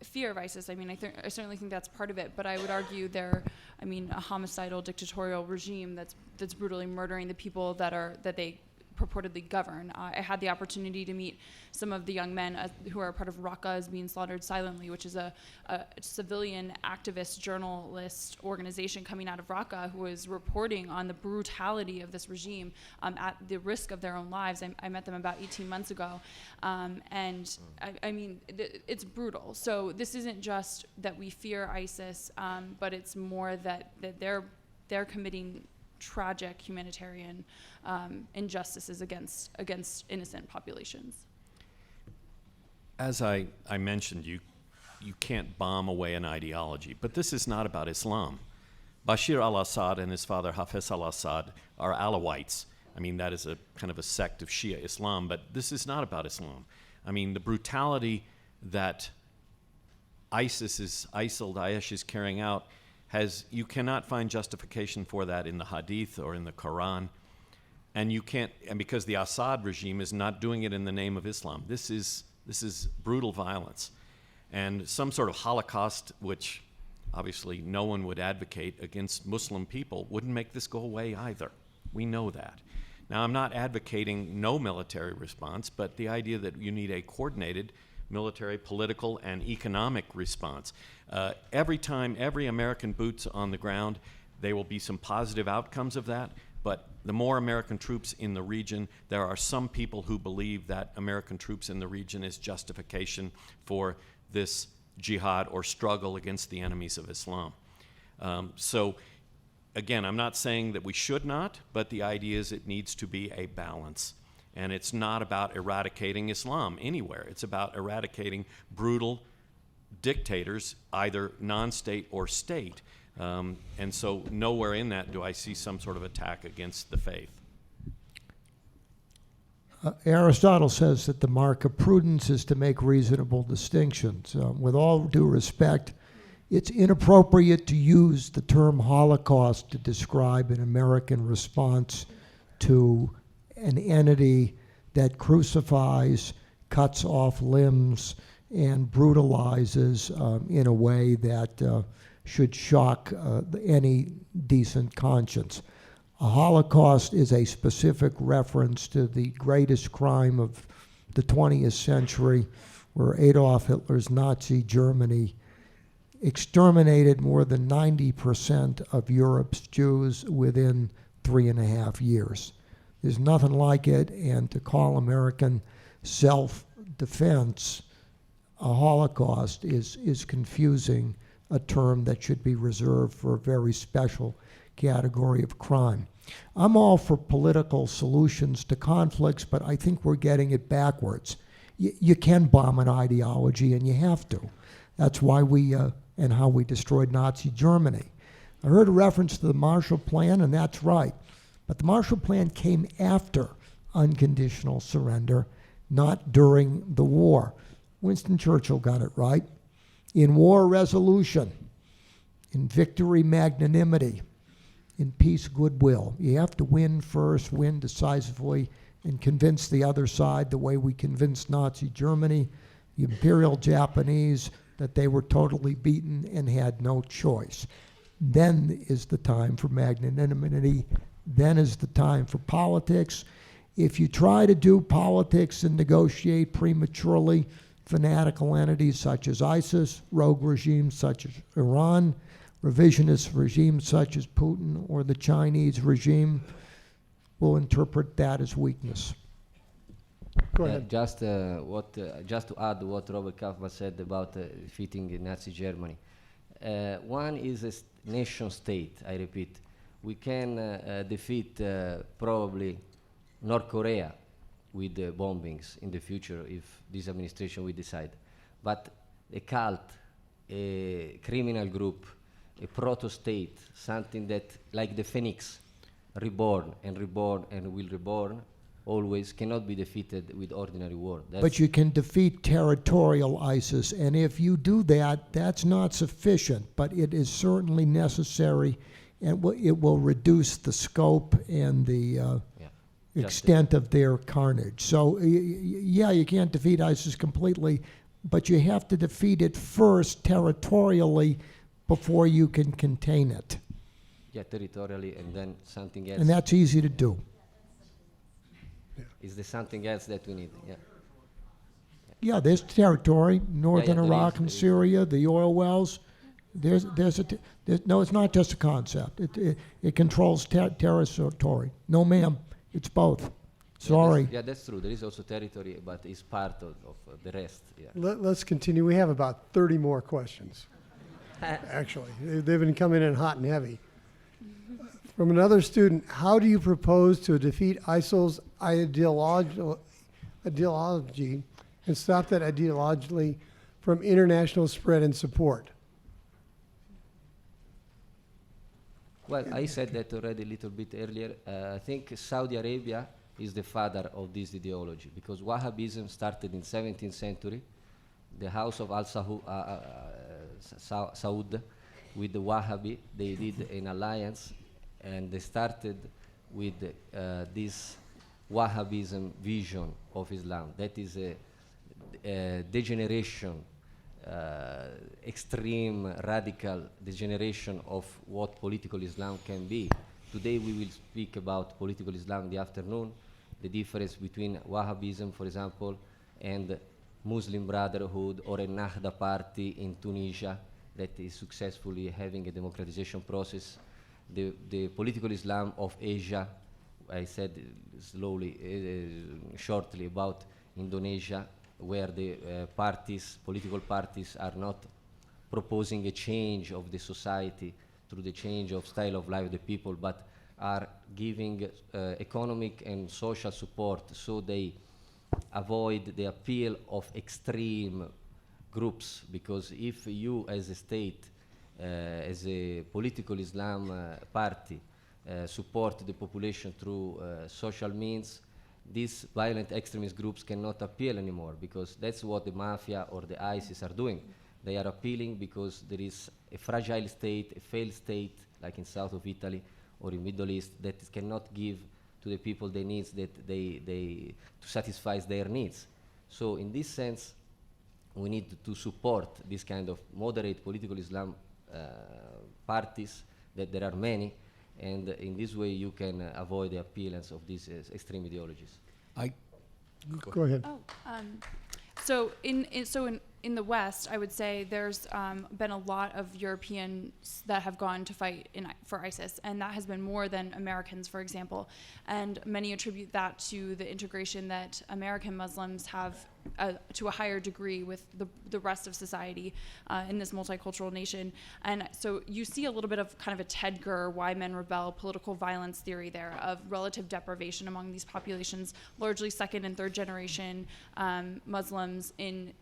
fear of ISIS. I mean, I certainly think that's part of it, but I would argue a homicidal dictatorial regime that's brutally murdering the people that they purportedly govern. I had the opportunity to meet some of the young men who are part of Raqqa as being slaughtered silently, which is a civilian activist journalist organization coming out of Raqqa who is reporting on the brutality of this regime at the risk of their own lives. I met them about 18 months ago, and I mean, it's brutal. So this isn't just that we fear ISIS, but it's more that they're committing tragic humanitarian injustices against innocent populations. As I mentioned, you can't bomb away an ideology, but this is not about Islam. Bashir al-Assad and his father Hafez al-Assad are Alawites. I mean, that is a kind of a sect of Shia Islam, but this is not about Islam. I mean, the brutality that Daesh is carrying out you cannot find justification for that in the Hadith or in the Koran, and because the Assad regime is not doing it in the name of Islam. This is brutal violence, and some sort of Holocaust, which obviously no one would advocate against Muslim people, wouldn't make this go away either. We know that. Now, I'm not advocating no military response, but the idea that you need a coordinated military, political, and economic response. Every American boots on the ground, there will be some positive outcomes of that, but the more American troops in the region, there are some people who believe that American troops in the region is justification for this jihad or struggle against the enemies of Islam. So again, I'm not saying that we should not, but the idea is it needs to be a balance. And it's not about eradicating Islam anywhere. It's about eradicating brutal dictators, either non-state or state. And so nowhere in that do I see some sort of attack against the faith. Aristotle says that the mark of prudence is to make reasonable distinctions. With all due respect, it's inappropriate to use the term Holocaust to describe an American response to an entity that crucifies, cuts off limbs, and brutalizes in a way that should shock any decent conscience. A Holocaust is a specific reference to the greatest crime of the 20th century, where Adolf Hitler's Nazi Germany exterminated more than 90% of Europe's Jews within 3.5 years. There's nothing like it, and to call American self-defense a Holocaust is confusing a term that should be reserved for a very special category of crime. I'm all for political solutions to conflicts, but I think we're getting it backwards. You can bomb an ideology, and you have to. That's why and how we destroyed Nazi Germany. I heard a reference to the Marshall Plan, and that's right. But the Marshall Plan came after unconditional surrender, not during the war. Winston Churchill got it right. In war, resolution. In victory, magnanimity. In peace, goodwill. You have to win first, win decisively, and convince the other side the way we convinced Nazi Germany, the Imperial Japanese, that they were totally beaten and had no choice. Then is the time for magnanimity. Then is the time for politics. If you try to do politics and negotiate prematurely, fanatical entities such as ISIS, rogue regimes such as Iran, revisionist regimes such as Putin or the Chinese regime will interpret that as weakness. Go ahead. Just to add what Robert Kaufman said about defeating Nazi Germany. One is a nation state, I repeat. We can defeat probably North Korea with bombings in the future if this administration will decide. But a cult, a criminal group, a proto-state, something that, like the phoenix, reborn and reborn and will reborn, always cannot be defeated with ordinary war. But you can defeat territorial ISIS, and if you do that, that's not sufficient, but it is certainly necessary, and it will reduce the scope and the extent of their carnage. So, yeah, you can't defeat ISIS completely, but you have to defeat it first territorially before you can contain it. Yeah, territorially, and then something else. And that's easy to do. Is there something else that we need? Yeah. Yeah, there's territory, northern there Iraq is, and there is. Syria, the oil wells. No, it's not just a concept. It controls territory. No, ma'am, it's both. Sorry. Yeah, that's true. There is also territory, but it's part of the rest. Yeah. Let's continue. We have about 30 more questions. Actually, they've been coming in hot and heavy. From another student, how do you propose to defeat ISIL's ideology and stop that ideologically from international spread and support? Well, I said that already a little bit earlier. I think Saudi Arabia is the father of this ideology because Wahhabism started in 17th century. The house of Saud with the Wahhabi, they did an alliance and they started with this Wahhabism vision of Islam. That is a degeneration, extreme, radical degeneration of what political Islam can be. Today we will speak about political Islam in the afternoon, the difference between Wahhabism, for example, and Muslim Brotherhood or a Nahda party in Tunisia that is successfully having a democratization process. The political Islam of Asia, I said slowly, shortly about Indonesia, where the political parties are not proposing a change of the society through the change of style of life of the people, but are giving economic and social support so they avoid the appeal of extreme groups, because if you as a state, as a political Islam party, support the population through social means, these violent extremist groups cannot appeal anymore, because that's what the Mafia or the ISIS are doing. They are appealing because there is a fragile state, a failed state, like in south of Italy or in Middle East, that cannot give to the people the needs that to satisfy their needs. So in this sense, we need to support this kind of moderate political Islam parties, that there are many, and in this way you can avoid the appearance of these extreme ideologies. Go ahead. Oh, so in the West, I would say there's been a lot of Europeans that have gone to fight for ISIS, and that has been more than Americans, for example. And many attribute that to the integration that American Muslims have to a higher degree with the rest of society in this multicultural nation. And so you see a little bit of kind of a Ted Gurr, why men rebel, political violence theory there of relative deprivation among these populations, largely second and third generation Muslims in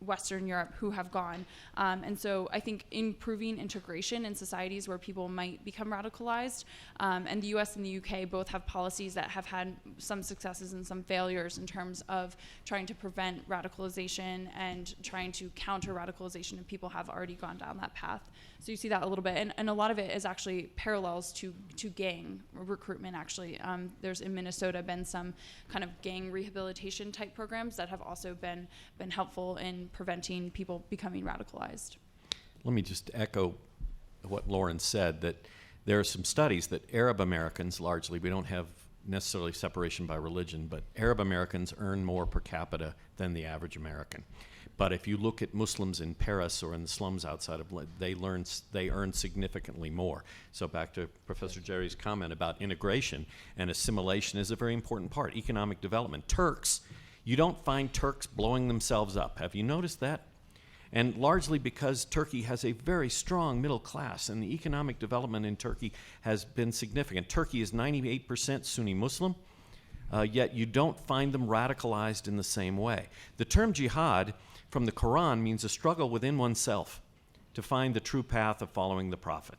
Western Europe who have gone. And so I think improving integration in societies where people might become radicalized, and the US and the UK both have policies that have had some successes and some failures in terms of trying to prevent radicalization and trying to counter radicalization, and people have already gone down that path. So you see that a little bit, and a lot of it is actually parallels to gang recruitment, actually. There's in Minnesota been some kind of gang rehabilitation type programs that have also been helpful in preventing people becoming radicalized. Let me just echo what Lauren said, that there are some studies that Arab Americans, largely, we don't have necessarily separation by religion, but Arab Americans earn more per capita than the average American. But if you look at Muslims in Paris or in the slums outside of, they earn significantly more. So back to Professor Jerry's comment about integration and assimilation is a very important part. Economic development. Turks, you don't find Turks blowing themselves up. Have you noticed that? And largely because Turkey has a very strong middle class, and the economic development in Turkey has been significant. Turkey is 98% Sunni Muslim, yet you don't find them radicalized in the same way. The term jihad from the Koran means a struggle within oneself to find the true path of following the Prophet.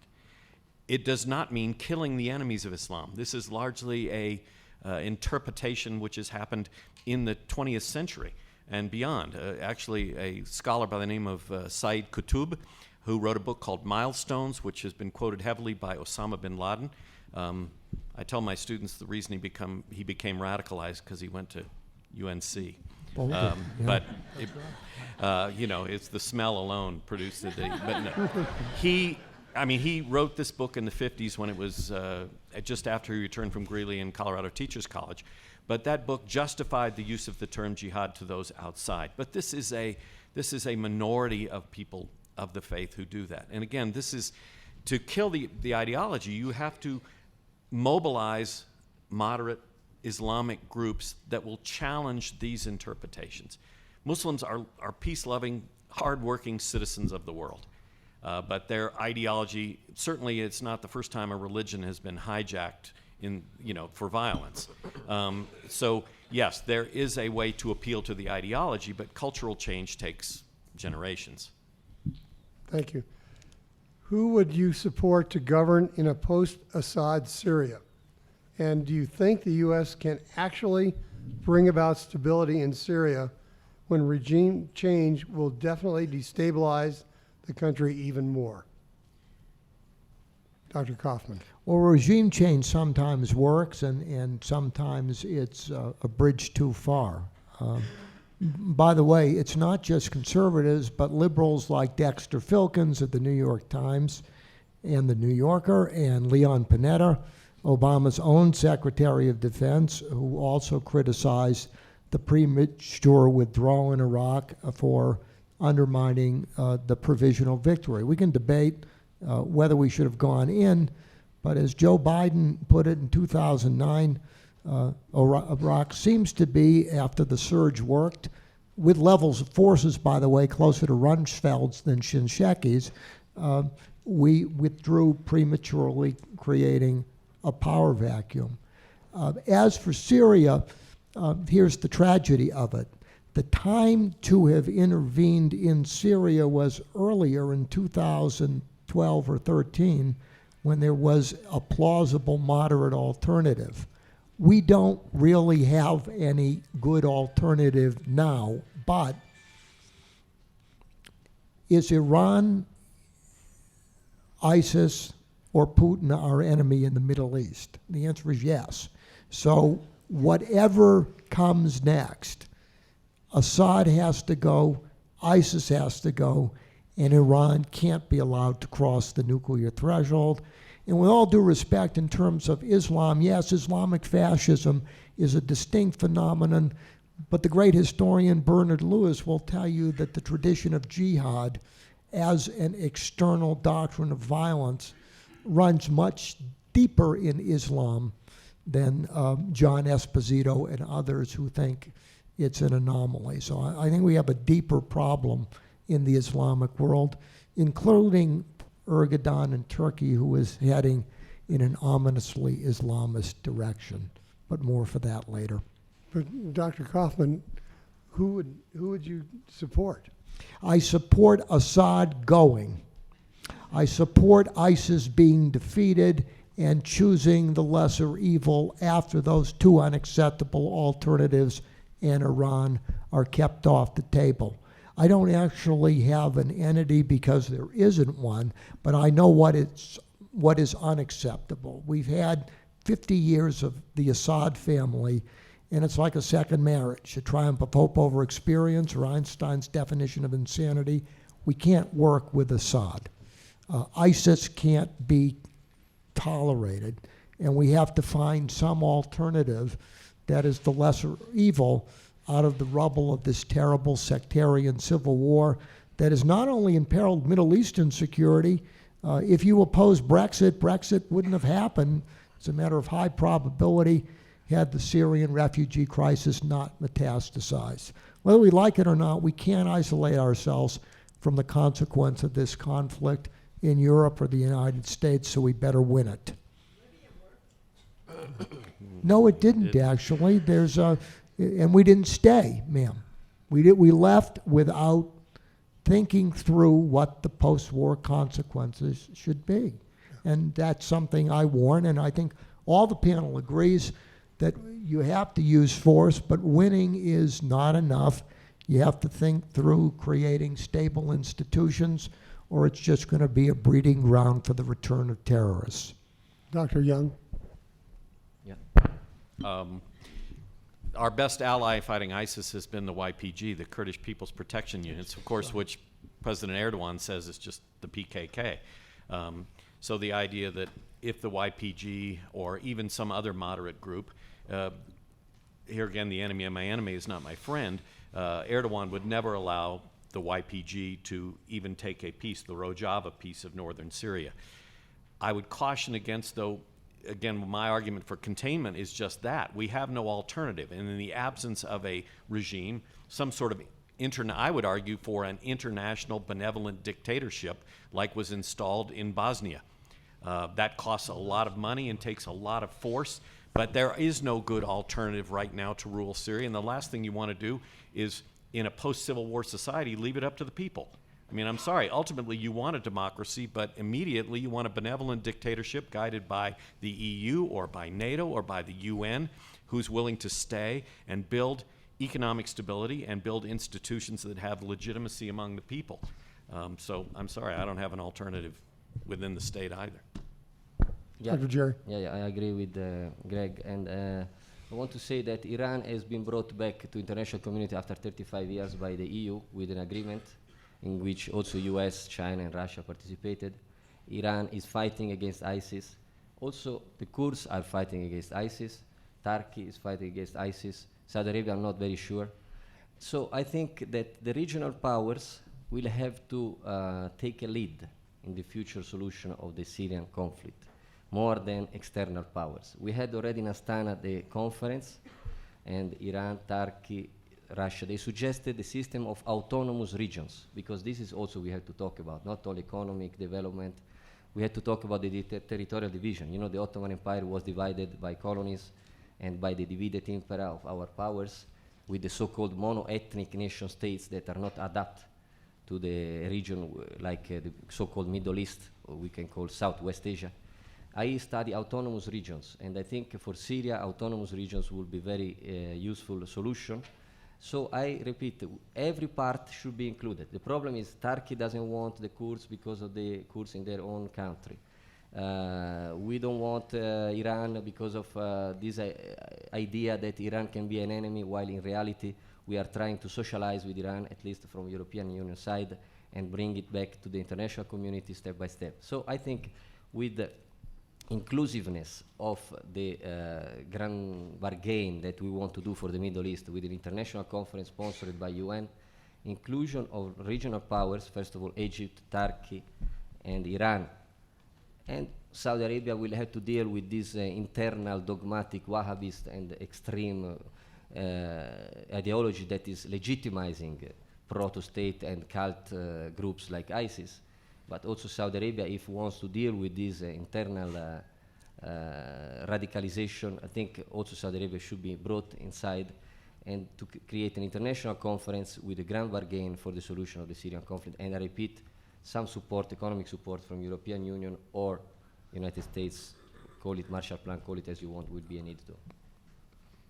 It does not mean killing the enemies of Islam. This is largely a interpretation which has happened in the 20th century and beyond. Actually, a scholar by the name of Said Ketubah, who wrote a book called Milestones, which has been quoted heavily by Osama bin Laden. I tell my students the reason he became radicalized because he went to UNC. Boulder, yeah. But it's the smell alone produced it. But no. He wrote this book in the 50s when it was just after he returned from Greeley and Colorado Teachers College. But that book justified the use of the term jihad to those outside. But this is a minority of people of the faith who do that. And again, this is to kill the ideology. You have to mobilize moderate Islamic groups that will challenge these interpretations. Muslims are peace-loving, hard-working citizens of the world. But their ideology, certainly it's not the first time a religion has been hijacked for violence. So yes, there is a way to appeal to the ideology, but cultural change takes generations. Thank you. Who would you support to govern in a post-Assad Syria? And do you think the U.S. can actually bring about stability in Syria when regime change will definitely destabilize the country even more? Dr. Coughlin. Well, regime change sometimes works, and sometimes it's a bridge too far. By the way, it's not just conservatives, but liberals like Dexter Filkins at the New York Times and the New Yorker, and Leon Panetta, Obama's own Secretary of Defense, who also criticized the premature withdrawal in Iraq for undermining the provisional victory. We can debate whether we should have gone in, but as Joe Biden put it in 2009, Iraq seems to be, after the surge worked, with levels of forces, by the way, closer to Rumsfeld's than Shinsheki's, we withdrew prematurely, creating a power vacuum. As for Syria, here's the tragedy of it. The time to have intervened in Syria was earlier in 2012 or 13, when there was a plausible moderate alternative. We don't really have any good alternative now, but is Iran, ISIS, or Putin our enemy in the Middle East? The answer is yes. So whatever comes next, Assad has to go, ISIS has to go, and Iran can't be allowed to cross the nuclear threshold. And with all due respect, in terms of Islam, yes, Islamic fascism is a distinct phenomenon, but the great historian Bernard Lewis will tell you that the tradition of jihad as an external doctrine of violence runs much deeper in Islam than John Esposito and others who think it's an anomaly. So I think we have a deeper problem in the Islamic world, including Erdogan in Turkey, who is heading in an ominously Islamist direction. But more for that later. But Dr. Coughlin, who would you support? I support Assad going. I support ISIS being defeated and choosing the lesser evil after those two unacceptable alternatives and Iran are kept off the table. I don't actually have an entity because there isn't one, but I know what is unacceptable. We've had 50 years of the Assad family, and it's like a second marriage, a triumph of hope over experience, or Einstein's definition of insanity. We can't work with Assad. ISIS can't be tolerated, and we have to find some alternative that is the lesser evil out of the rubble of this terrible sectarian civil war that has not only imperiled Middle Eastern security. If you oppose Brexit, Brexit wouldn't have happened. It's a matter of high probability had the Syrian refugee crisis not metastasized. Whether we like it or not, we can't isolate ourselves from the consequence of this conflict in Europe or the United States, so we better win it. No, it didn't actually. And we didn't stay, ma'am. We left without thinking through what the post-war consequences should be. And that's something I warn, and I think all the panel agrees that you have to use force, but winning is not enough. You have to think through creating stable institutions, or it's just going to be a breeding ground for the return of terrorists. Dr. Young? Our best ally fighting ISIS has been the YPG, the Kurdish People's Protection Units, of course, which President Erdogan says is just the PKK. So the idea that if the YPG or even some other moderate group, here again, the enemy of my enemy is not my friend, Erdogan would never allow the YPG to even take a piece, the Rojava piece of northern Syria. I would caution against, though, again, my argument for containment is just that. We have no alternative. And in the absence of a regime, some sort of I would argue for an international benevolent dictatorship like was installed in Bosnia. That costs a lot of money and takes a lot of force, but there is no good alternative right now to rule Syria. And the last thing you want to do is, in a post-Civil War society, leave it up to the people. I mean, I'm sorry, ultimately you want a democracy, but immediately you want a benevolent dictatorship guided by the EU or by NATO or by the UN, who's willing to stay and build economic stability and build institutions that have legitimacy among the people. So I'm sorry, I don't have an alternative within the state either. Yeah. Dr. Jerry? Yeah, I agree with Greg. And I want to say that Iran has been brought back to international community after 35 years by the EU with an agreement in which also US, China, and Russia participated. Iran is fighting against ISIS. Also, the Kurds are fighting against ISIS. Turkey is fighting against ISIS. Saudi Arabia, I'm not very sure. So I think that the regional powers will have to take a lead in the future solution of the Syrian conflict, more than external powers. We had already in Astana the conference, and Iran, Turkey, Russia, they suggested the system of autonomous regions, because this is also we have to talk about, not all economic development. We had to talk about the territorial division. You know, the Ottoman Empire was divided by colonies and by the divided impera of our powers. with the so-called mono-ethnic nation states that are not adapt to the region like the so-called Middle East, or we can call Southwest Asia. I study autonomous regions, and I think for Syria, autonomous regions will be very useful solution. So I repeat, every part should be included. The problem is Turkey doesn't want the Kurds because of the Kurds in their own country. We don't want Iran because of this idea that Iran can be an enemy, while in reality we are trying to socialize with Iran, at least from European Union side, and bring it back to the international community step by step. So I think with the inclusiveness of the grand bargain that we want to do for the Middle East with an international conference sponsored by UN, inclusion of regional powers, first of all Egypt, Turkey, and Iran, and Saudi Arabia will have to deal with this internal dogmatic Wahhabist and extreme ideology that is legitimizing proto-state and cult groups like ISIS. But also Saudi Arabia, if wants to deal with this internal radicalization, I think also Saudi Arabia should be brought inside and to create an international conference with a grand bargain for the solution of the Syrian conflict. And I repeat, some support, economic support from European Union or United States, call it Marshall Plan, call it as you want, would be a need to.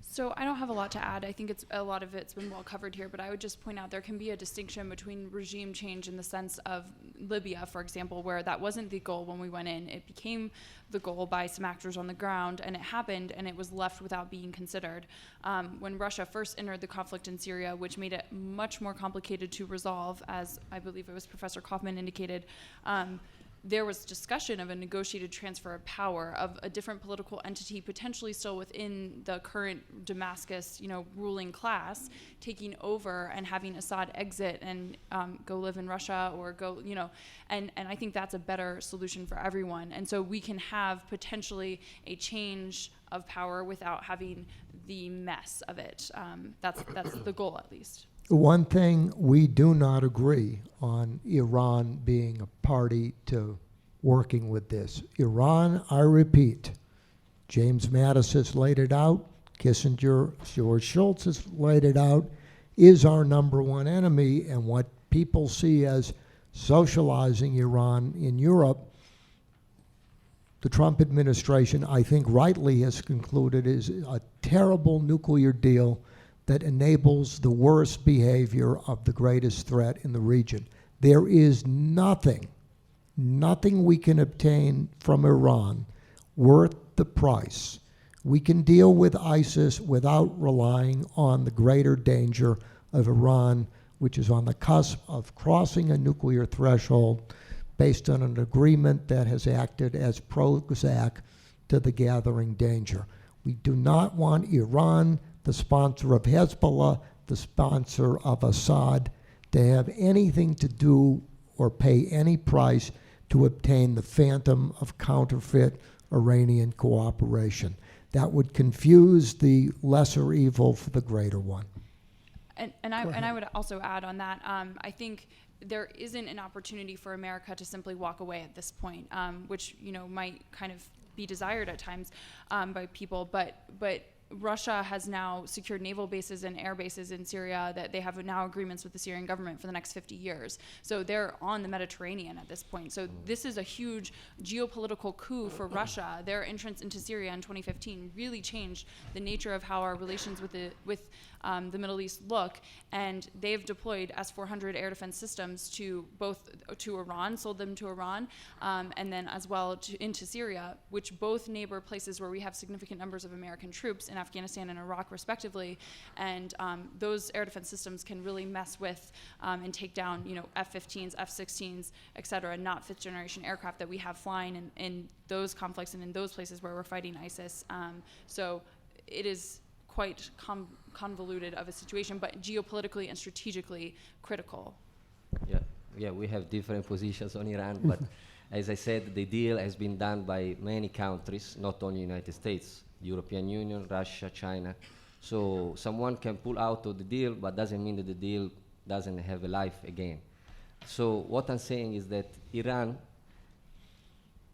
So I don't have a lot to add. I think a lot of it's been well covered here, but I would just point out there can be a distinction between regime change in the sense of Libya, for example, where that wasn't the goal when we went in. It became the goal by some actors on the ground, and it happened, and it was left without being considered. When Russia first entered the conflict in Syria, which made it much more complicated to resolve, as I believe it was Professor Kaufman indicated, there was discussion of a negotiated transfer of power of a different political entity, potentially still within the current Damascus, ruling class, taking over and having Assad exit and go live in Russia or go, and I think that's a better solution for everyone. And so we can have potentially a change of power without having the mess of it. That's the goal, at least. One thing we do not agree on Iran being a party to working with this. Iran, I repeat, James Mattis has laid it out, Kissinger, George Shultz has laid it out, is our number one enemy, and what people see as socializing Iran in Europe, the Trump administration, I think rightly has concluded, is a terrible nuclear deal that enables the worst behavior of the greatest threat in the region. There is nothing we can obtain from Iran worth the price. We can deal with ISIS without relying on the greater danger of Iran, which is on the cusp of crossing a nuclear threshold based on an agreement that has acted as Prozac to the gathering danger. We do not want Iran, the sponsor of Hezbollah, the sponsor of Assad, to have anything to do or pay any price to obtain the phantom of counterfeit Iranian cooperation. That would confuse the lesser evil for the greater one. And I would also add on that, I think there isn't an opportunity for America to simply walk away at this point, which might kind of be desired at times by people, but Russia has now secured naval bases and air bases in Syria that they have now agreements with the Syrian government for the next 50 years. So they're on the Mediterranean at this point. So this is a huge geopolitical coup for Russia. Their entrance into Syria in 2015 really changed the nature of how our relations with the Middle East look. And they've deployed S-400 air defense systems to Iran, sold them to Iran, and then as well into Syria, which both neighbor places where we have significant numbers of American troops in Afghanistan and Iraq, respectively, and those air defense systems can really mess with and take down, F-15s, F-16s, et cetera, not fifth-generation aircraft that we have flying in those conflicts and in those places where we're fighting ISIS. So it is quite convoluted of a situation, but geopolitically and strategically critical. Yeah, we have different positions on Iran, but as I said, the deal has been done by many countries, not only United States. European Union, Russia, China. So someone can pull out of the deal, but doesn't mean that the deal doesn't have a life again. So what I'm saying is that Iran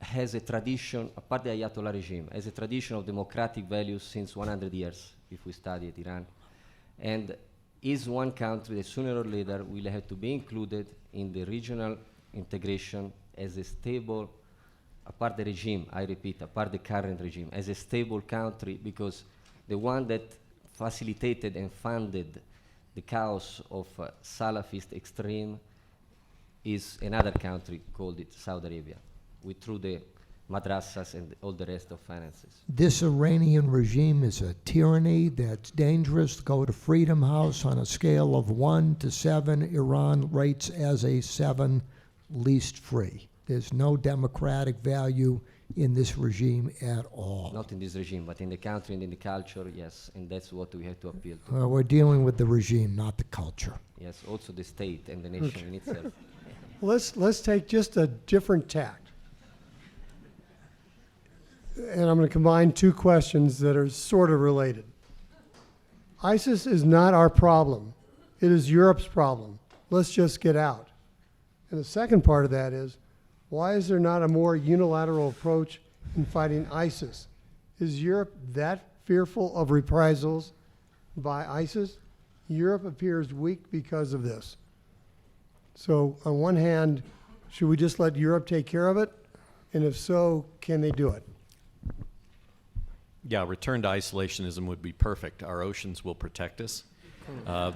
has a tradition, apart the Ayatollah regime, has a tradition of democratic values since 100 years, if we study Iran. and is one country that sooner or later will have to be included in the regional integration as a stable, apart the regime, I repeat, apart the current regime, as a stable country, because the one that facilitated and funded the chaos of Salafist extreme is another country called it Saudi Arabia, through the madrasas and all the rest of finances. This Iranian regime is a tyranny that's dangerous. Go to Freedom House on a scale of 1 to 7. Iran rates as a 7, least free. There's no democratic value in this regime at all. Not in this regime, but in the country and in the culture, yes, and that's what we have to appeal to. We're dealing with the regime, not the culture. Yes, also the state and the nation in itself. Let's take just a different tact. And I'm going to combine two questions that are sort of related. ISIS is not our problem. It is Europe's problem. Let's just get out. And the second part of that is, why is there not a more unilateral approach in fighting ISIS? Is Europe that fearful of reprisals by ISIS? Europe appears weak because of this. So on one hand, should we just let Europe take care of it? And if so, can they do it? Yeah, return to isolationism would be perfect. Our oceans will protect us.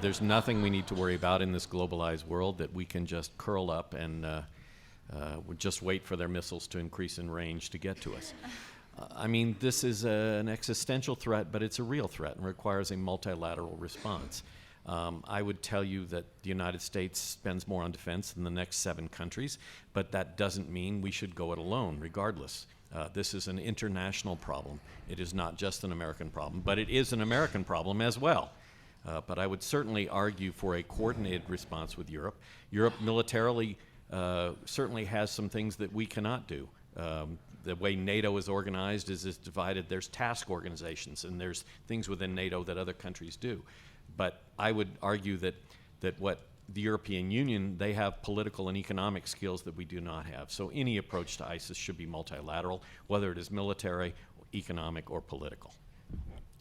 There's nothing we need to worry about in this globalized world that we can just curl up and just wait for their missiles to increase in range to get to us. I mean, this is an existential threat, but it's a real threat and requires a multilateral response. I would tell you that the United States spends more on defense than the next 7 countries, but that doesn't mean we should go it alone, regardless. This is an international problem. It is not just an American problem, but it is an American problem as well. But I would certainly argue for a coordinated response with Europe. Europe militarily certainly has some things that we cannot do. The way NATO is organized is it's divided. There's task organizations, and there's things within NATO that other countries do. But I would argue that what the European Union, they have political and economic skills that we do not have. So any approach to ISIS should be multilateral, whether it is military, economic, or political.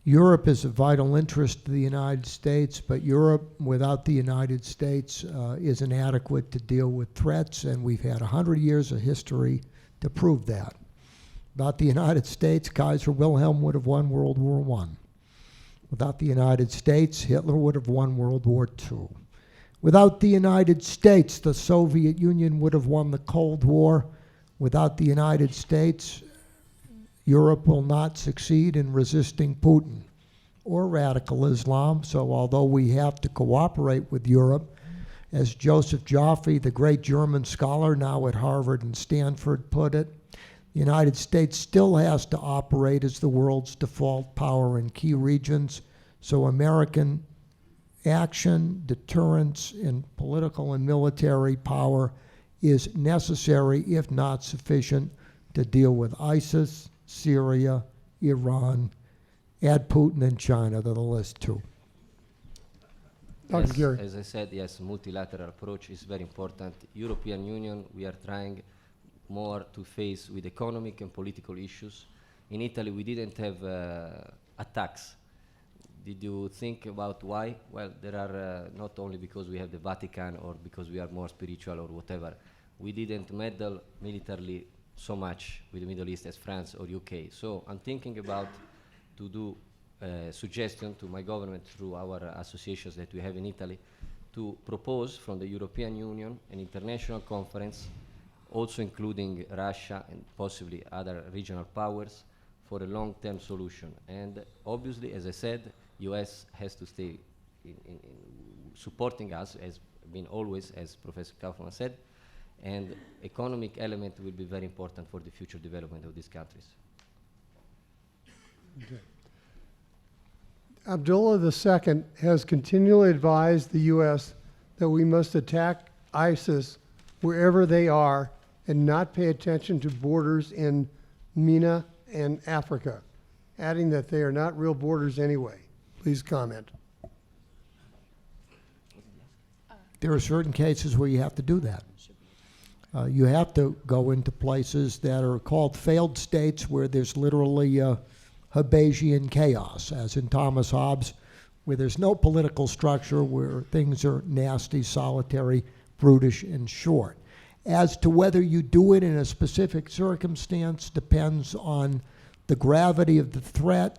Europe is of vital interest to the United States, but Europe without the United States is inadequate to deal with threats, and we've had 100 years of history to prove that. Without the United States, Kaiser Wilhelm would have won World War I. Without the United States, Hitler would have won World War II. Without the United States, the Soviet Union would have won the Cold War. Without the United States, Europe will not succeed in resisting Putin or radical Islam. So although we have to cooperate with Europe, as Joseph Joffre, the great German scholar now at Harvard and Stanford, put it, the United States still has to operate as the world's default power in key regions. So American action, deterrence, and political and military power is necessary, if not sufficient, to deal with ISIS, Syria, Iran, add Putin and China to the list too. Dr. Yes, Gary. as I said, yes, multilateral approach is very important. European Union, we are trying more to face with economic and political issues. In Italy, we didn't have attacks. Did you think about why? Well, there are not only because we have the Vatican or because we are more spiritual or whatever. We didn't meddle militarily so much with the Middle East as France or UK. So I'm thinking about to do a suggestion to my government through our associations that we have in Italy to propose from the European Union an international conference, also including Russia and possibly other regional powers, for a long-term solution. And obviously, as I said, US has to stay in supporting us, as been always, as Professor Coughlin said, and economic element will be very important for the future development of these countries. Okay. Abdullah II has continually advised the U.S. that we must attack ISIS wherever they are and not pay attention to borders in MENA and Africa, adding that they are not real borders anyway. Please comment. There are certain cases where you have to do that. You have to go into places that are called failed states where there's literally Hobbesian chaos, as in Thomas Hobbes, where there's no political structure, where things are nasty, solitary, brutish, and short. As to whether you do it in a specific circumstance depends on the gravity of the threat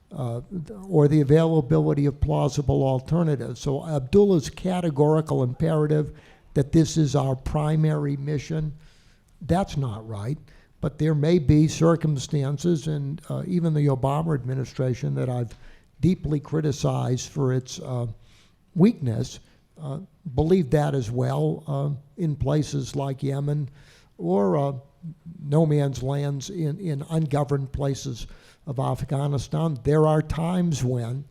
or the availability of plausible alternatives. So Abdullah's categorical imperative that this is our primary mission, that's not right. But there may be circumstances, and even the Obama administration that I've deeply criticized for its weakness, believe that as well in places like Yemen or no man's lands in ungoverned places of Afghanistan. There are times when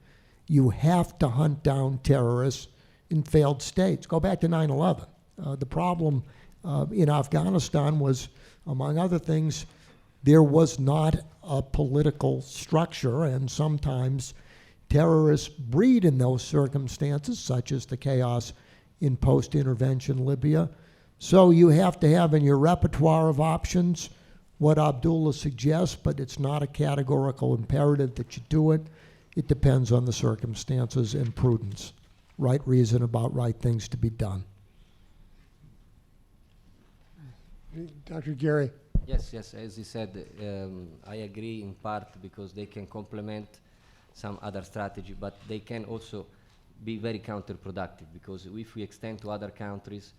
you have to hunt down terrorists in failed states. Go back to 9/11. The problem in Afghanistan was, among other things, there was not a political structure, and sometimes terrorists breed in those circumstances, such as the chaos in post-intervention Libya. So you have to have in your repertoire of options what Abdullah suggests, but it's not a categorical imperative that you do it. It depends on the circumstances and prudence. Right reason about right things to be done. Dr. Gary. Yes, as you said, I agree in part because they can complement some other strategy, but they can also be very counterproductive because if we extend to other countries,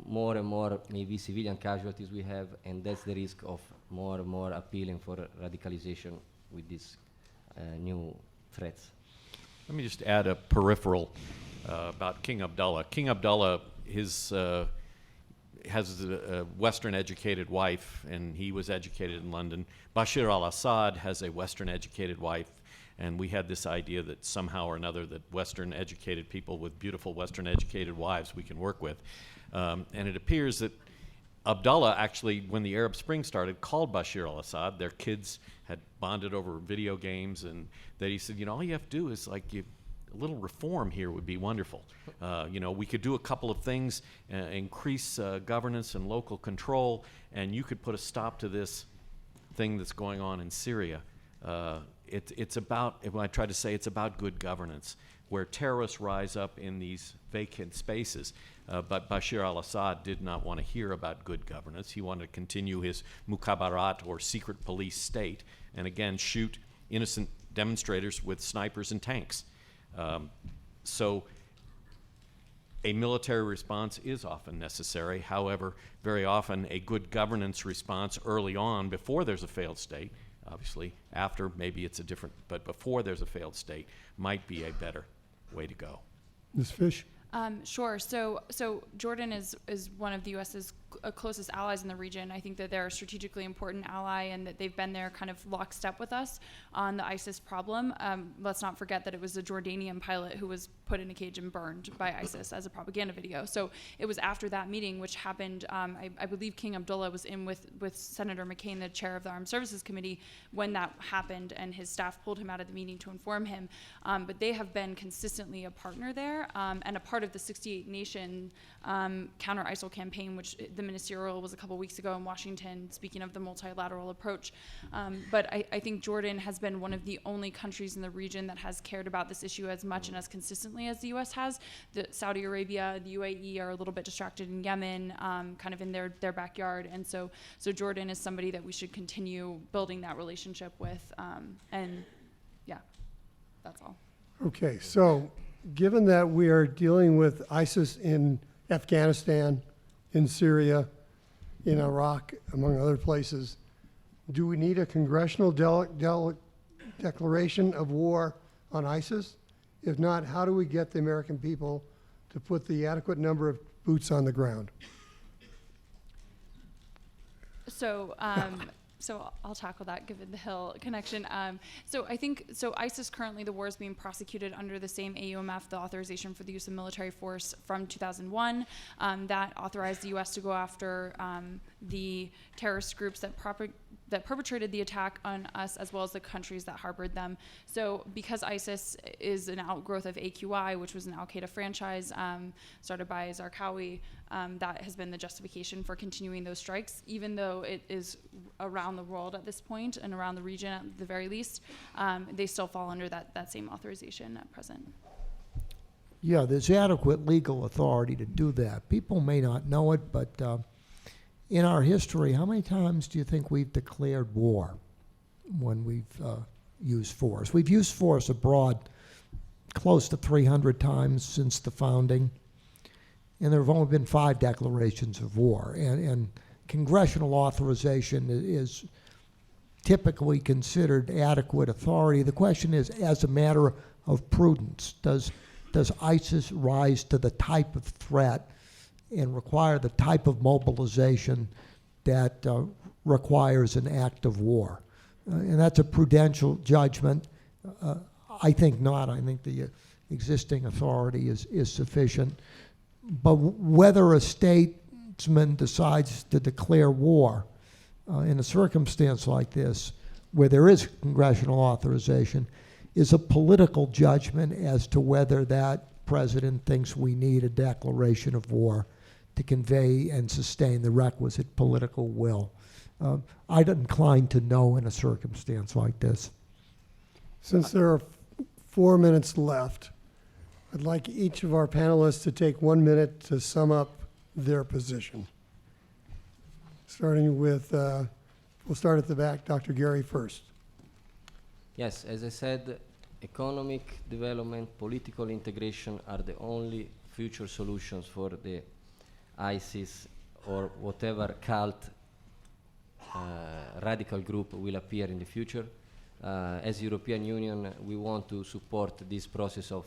more and more maybe civilian casualties we have, and that's the risk of more and more appealing for radicalization with these new threats. Let me just add a peripheral about King Abdullah. King Abdullah, has a Western-educated wife, and he was educated in London. Bashir al-Assad has a Western-educated wife, and we had this idea that somehow or another that Western-educated people with beautiful Western-educated wives we can work with. And it appears that Abdullah actually, when the Arab Spring started, called Bashir al-Assad. Their kids had bonded over video games, and that he said, all you have to do is a little reform here would be wonderful. We could do a couple of things, increase governance and local control, and you could put a stop to this thing that's going on in Syria. It's about, when I try to say, it's about good governance, where terrorists rise up in these vacant spaces. But Bashir al-Assad did not want to hear about good governance. He wanted to continue his mukhabarat, or secret police state, and again shoot innocent demonstrators with snipers and tanks. So a military response is often necessary. However, very often a good governance response early on, before there's a failed state, obviously after maybe it's a different, but before there's a failed state, might be a better way to go. Ms. Fish? Sure. So Jordan is one of the U.S.'s closest allies in the region. I think that they're a strategically important ally, and that they've been there kind of lockstep with us on the ISIS problem. Let's not forget that it was a Jordanian pilot who was put in a cage and burned by ISIS as a propaganda video. So it was after that meeting, which happened, I believe King Abdullah was in with Senator McCain, the chair of the Armed Services Committee, when that happened, and his staff pulled him out of the meeting to inform him. But they have been consistently a partner there, and a part of the 68-nation counter-ISIL campaign, which the ministerial was a couple weeks ago in Washington, speaking of the multilateral approach. But I think Jordan has been one of the only countries in the region that has cared about this issue as much and as consistently as the U.S. has. Saudi Arabia, the UAE are a little bit distracted in Yemen, kind of in their backyard. And so Jordan is somebody that we should continue building that relationship with. And yeah, that's all. Okay, so given that we are dealing with ISIS in Afghanistan, in Syria, in Iraq, among other places, do we need a congressional declaration of war on ISIS? If not, how do we get the American people to put the adequate number of boots on the ground? So I'll tackle that given the Hill connection. So ISIS currently, the war is being prosecuted under the same AUMF, the authorization for the use of military force from 2001. That authorized the U.S. to go after the terrorist groups that perpetrated the attack on us, as well as the countries that harbored them. So because ISIS is an outgrowth of AQI, which was an al-Qaeda franchise started by Zarqawi, that has been the justification for continuing those strikes, even though it is around the world at this point and around the region at the very least. They still fall under that same authorization at present. Yeah, there's adequate legal authority to do that. People may not know it, but in our history, how many times do you think we've declared war when we've used force? We've used force abroad close to 300 times since the founding, and there have only been 5 declarations of war. And congressional authorization is typically considered adequate authority. The question is, as a matter of prudence, does ISIS rise to the type of threat and require the type of mobilization that requires an act of war? And that's a prudential judgment. I think not. I think the existing authority is sufficient. But whether a statesman decides to declare war in a circumstance like this, where there is congressional authorization, is a political judgment as to whether that president thinks we need a declaration of war to convey and sustain the requisite political will. I'd incline to no in a circumstance like this. Since there are 4 minutes left, I'd like each of our panelists to take 1 minute to sum up their position. Starting with, we'll start at the back, Dr. Gary first. Yes, as I said, economic development, political integration are the only future solutions for the ISIS or whatever cult radical group will appear in the future. As European Union, we want to support this process of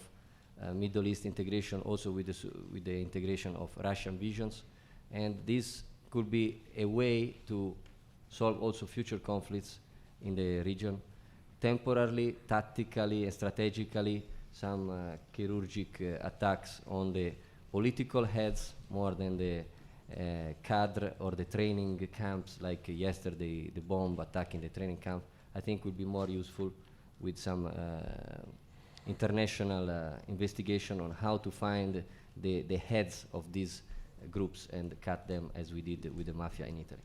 Middle East integration, also with the integration of Russian visions, and this could be a way to solve also future conflicts in the region. Temporarily, tactically, and strategically, some chirurgic attacks on the political heads more than the cadre or the training camps, like yesterday, the bomb attacking the training camp, I think would be more useful with some international investigation on how to find the heads of these groups and cut them as we did with the Mafia in Italy.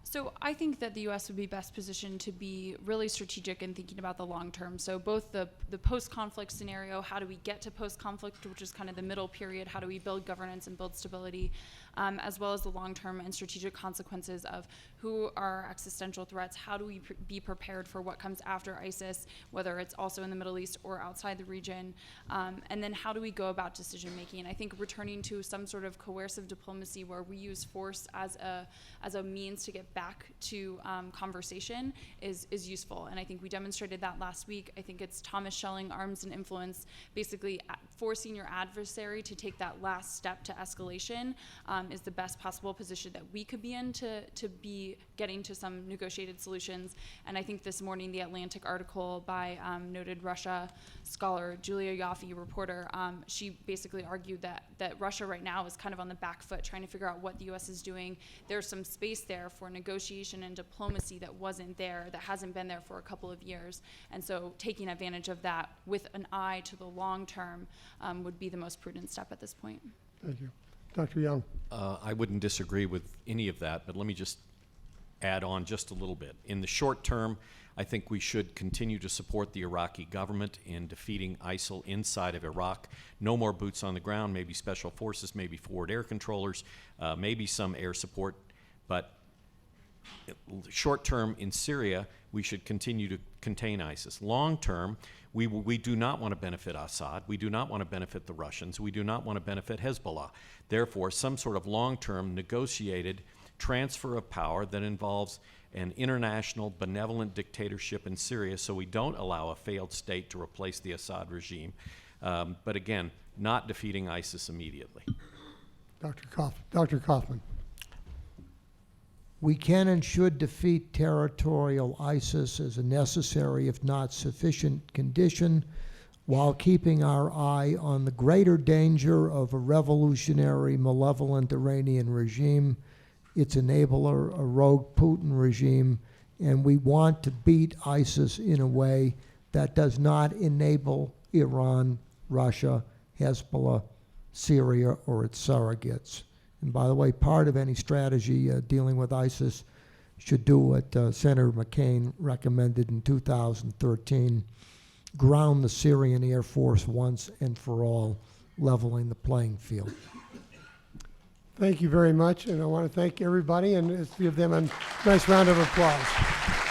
So I think that the U.S. would be best positioned to be really strategic in thinking about the long term. So both the post-conflict scenario, how do we get to post-conflict, which is kind of the middle period, how do we build governance and build stability, as well as the long-term and strategic consequences of who are existential threats, how do we be prepared for what comes after ISIS, whether it's also in the Middle East or outside the region, and then how do we go about decision making. I think returning to some sort of coercive diplomacy where we use force as a means to get back to conversation is useful, and I think we demonstrated that last week. I think it's Thomas Schelling, Arms and Influence, basically forcing your adversary to take that last step to escalation is the best possible position that we could be in to be getting to some negotiated solutions. And I think this morning the Atlantic article by noted Russia scholar Julia Yaffe, reporter, she basically argued that Russia right now is kind of on the back foot trying to figure out what the U.S. is doing. There's some space there for negotiation and diplomacy that wasn't there, that hasn't been there for a couple of years. And so taking advantage of that with an eye to the long term would be the most prudent step at this point. Thank you. Dr. Young. I wouldn't disagree with any of that, but let me just add on just a little bit. In the short term, I think we should continue to support the Iraqi government in defeating ISIL inside of Iraq. No more boots on the ground, maybe special forces, maybe forward air controllers, maybe some air support, but short term in Syria, we should continue to contain ISIS. Long term, we do not want to benefit Assad. We do not want to benefit the Russians. We do not want to benefit Hezbollah. Therefore, some sort of long-term negotiated transfer of power that involves an international benevolent dictatorship in Syria, so we don't allow a failed state to replace the Assad regime. But again, not defeating ISIS immediately. Dr. Coughlin. We can and should defeat territorial ISIS as a necessary, if not sufficient, condition, while keeping our eye on the greater danger of a revolutionary, malevolent Iranian regime, its enabler, a rogue Putin regime, and we want to beat ISIS in a way that does not enable Iran, Russia, Hezbollah, Syria, or its surrogates. And by the way, part of any strategy dealing with ISIS should do what Senator McCain recommended in 2013, ground the Syrian Air Force once and for all, leveling the playing field. Thank you very much, and I want to thank everybody, and let's give them a nice round of applause.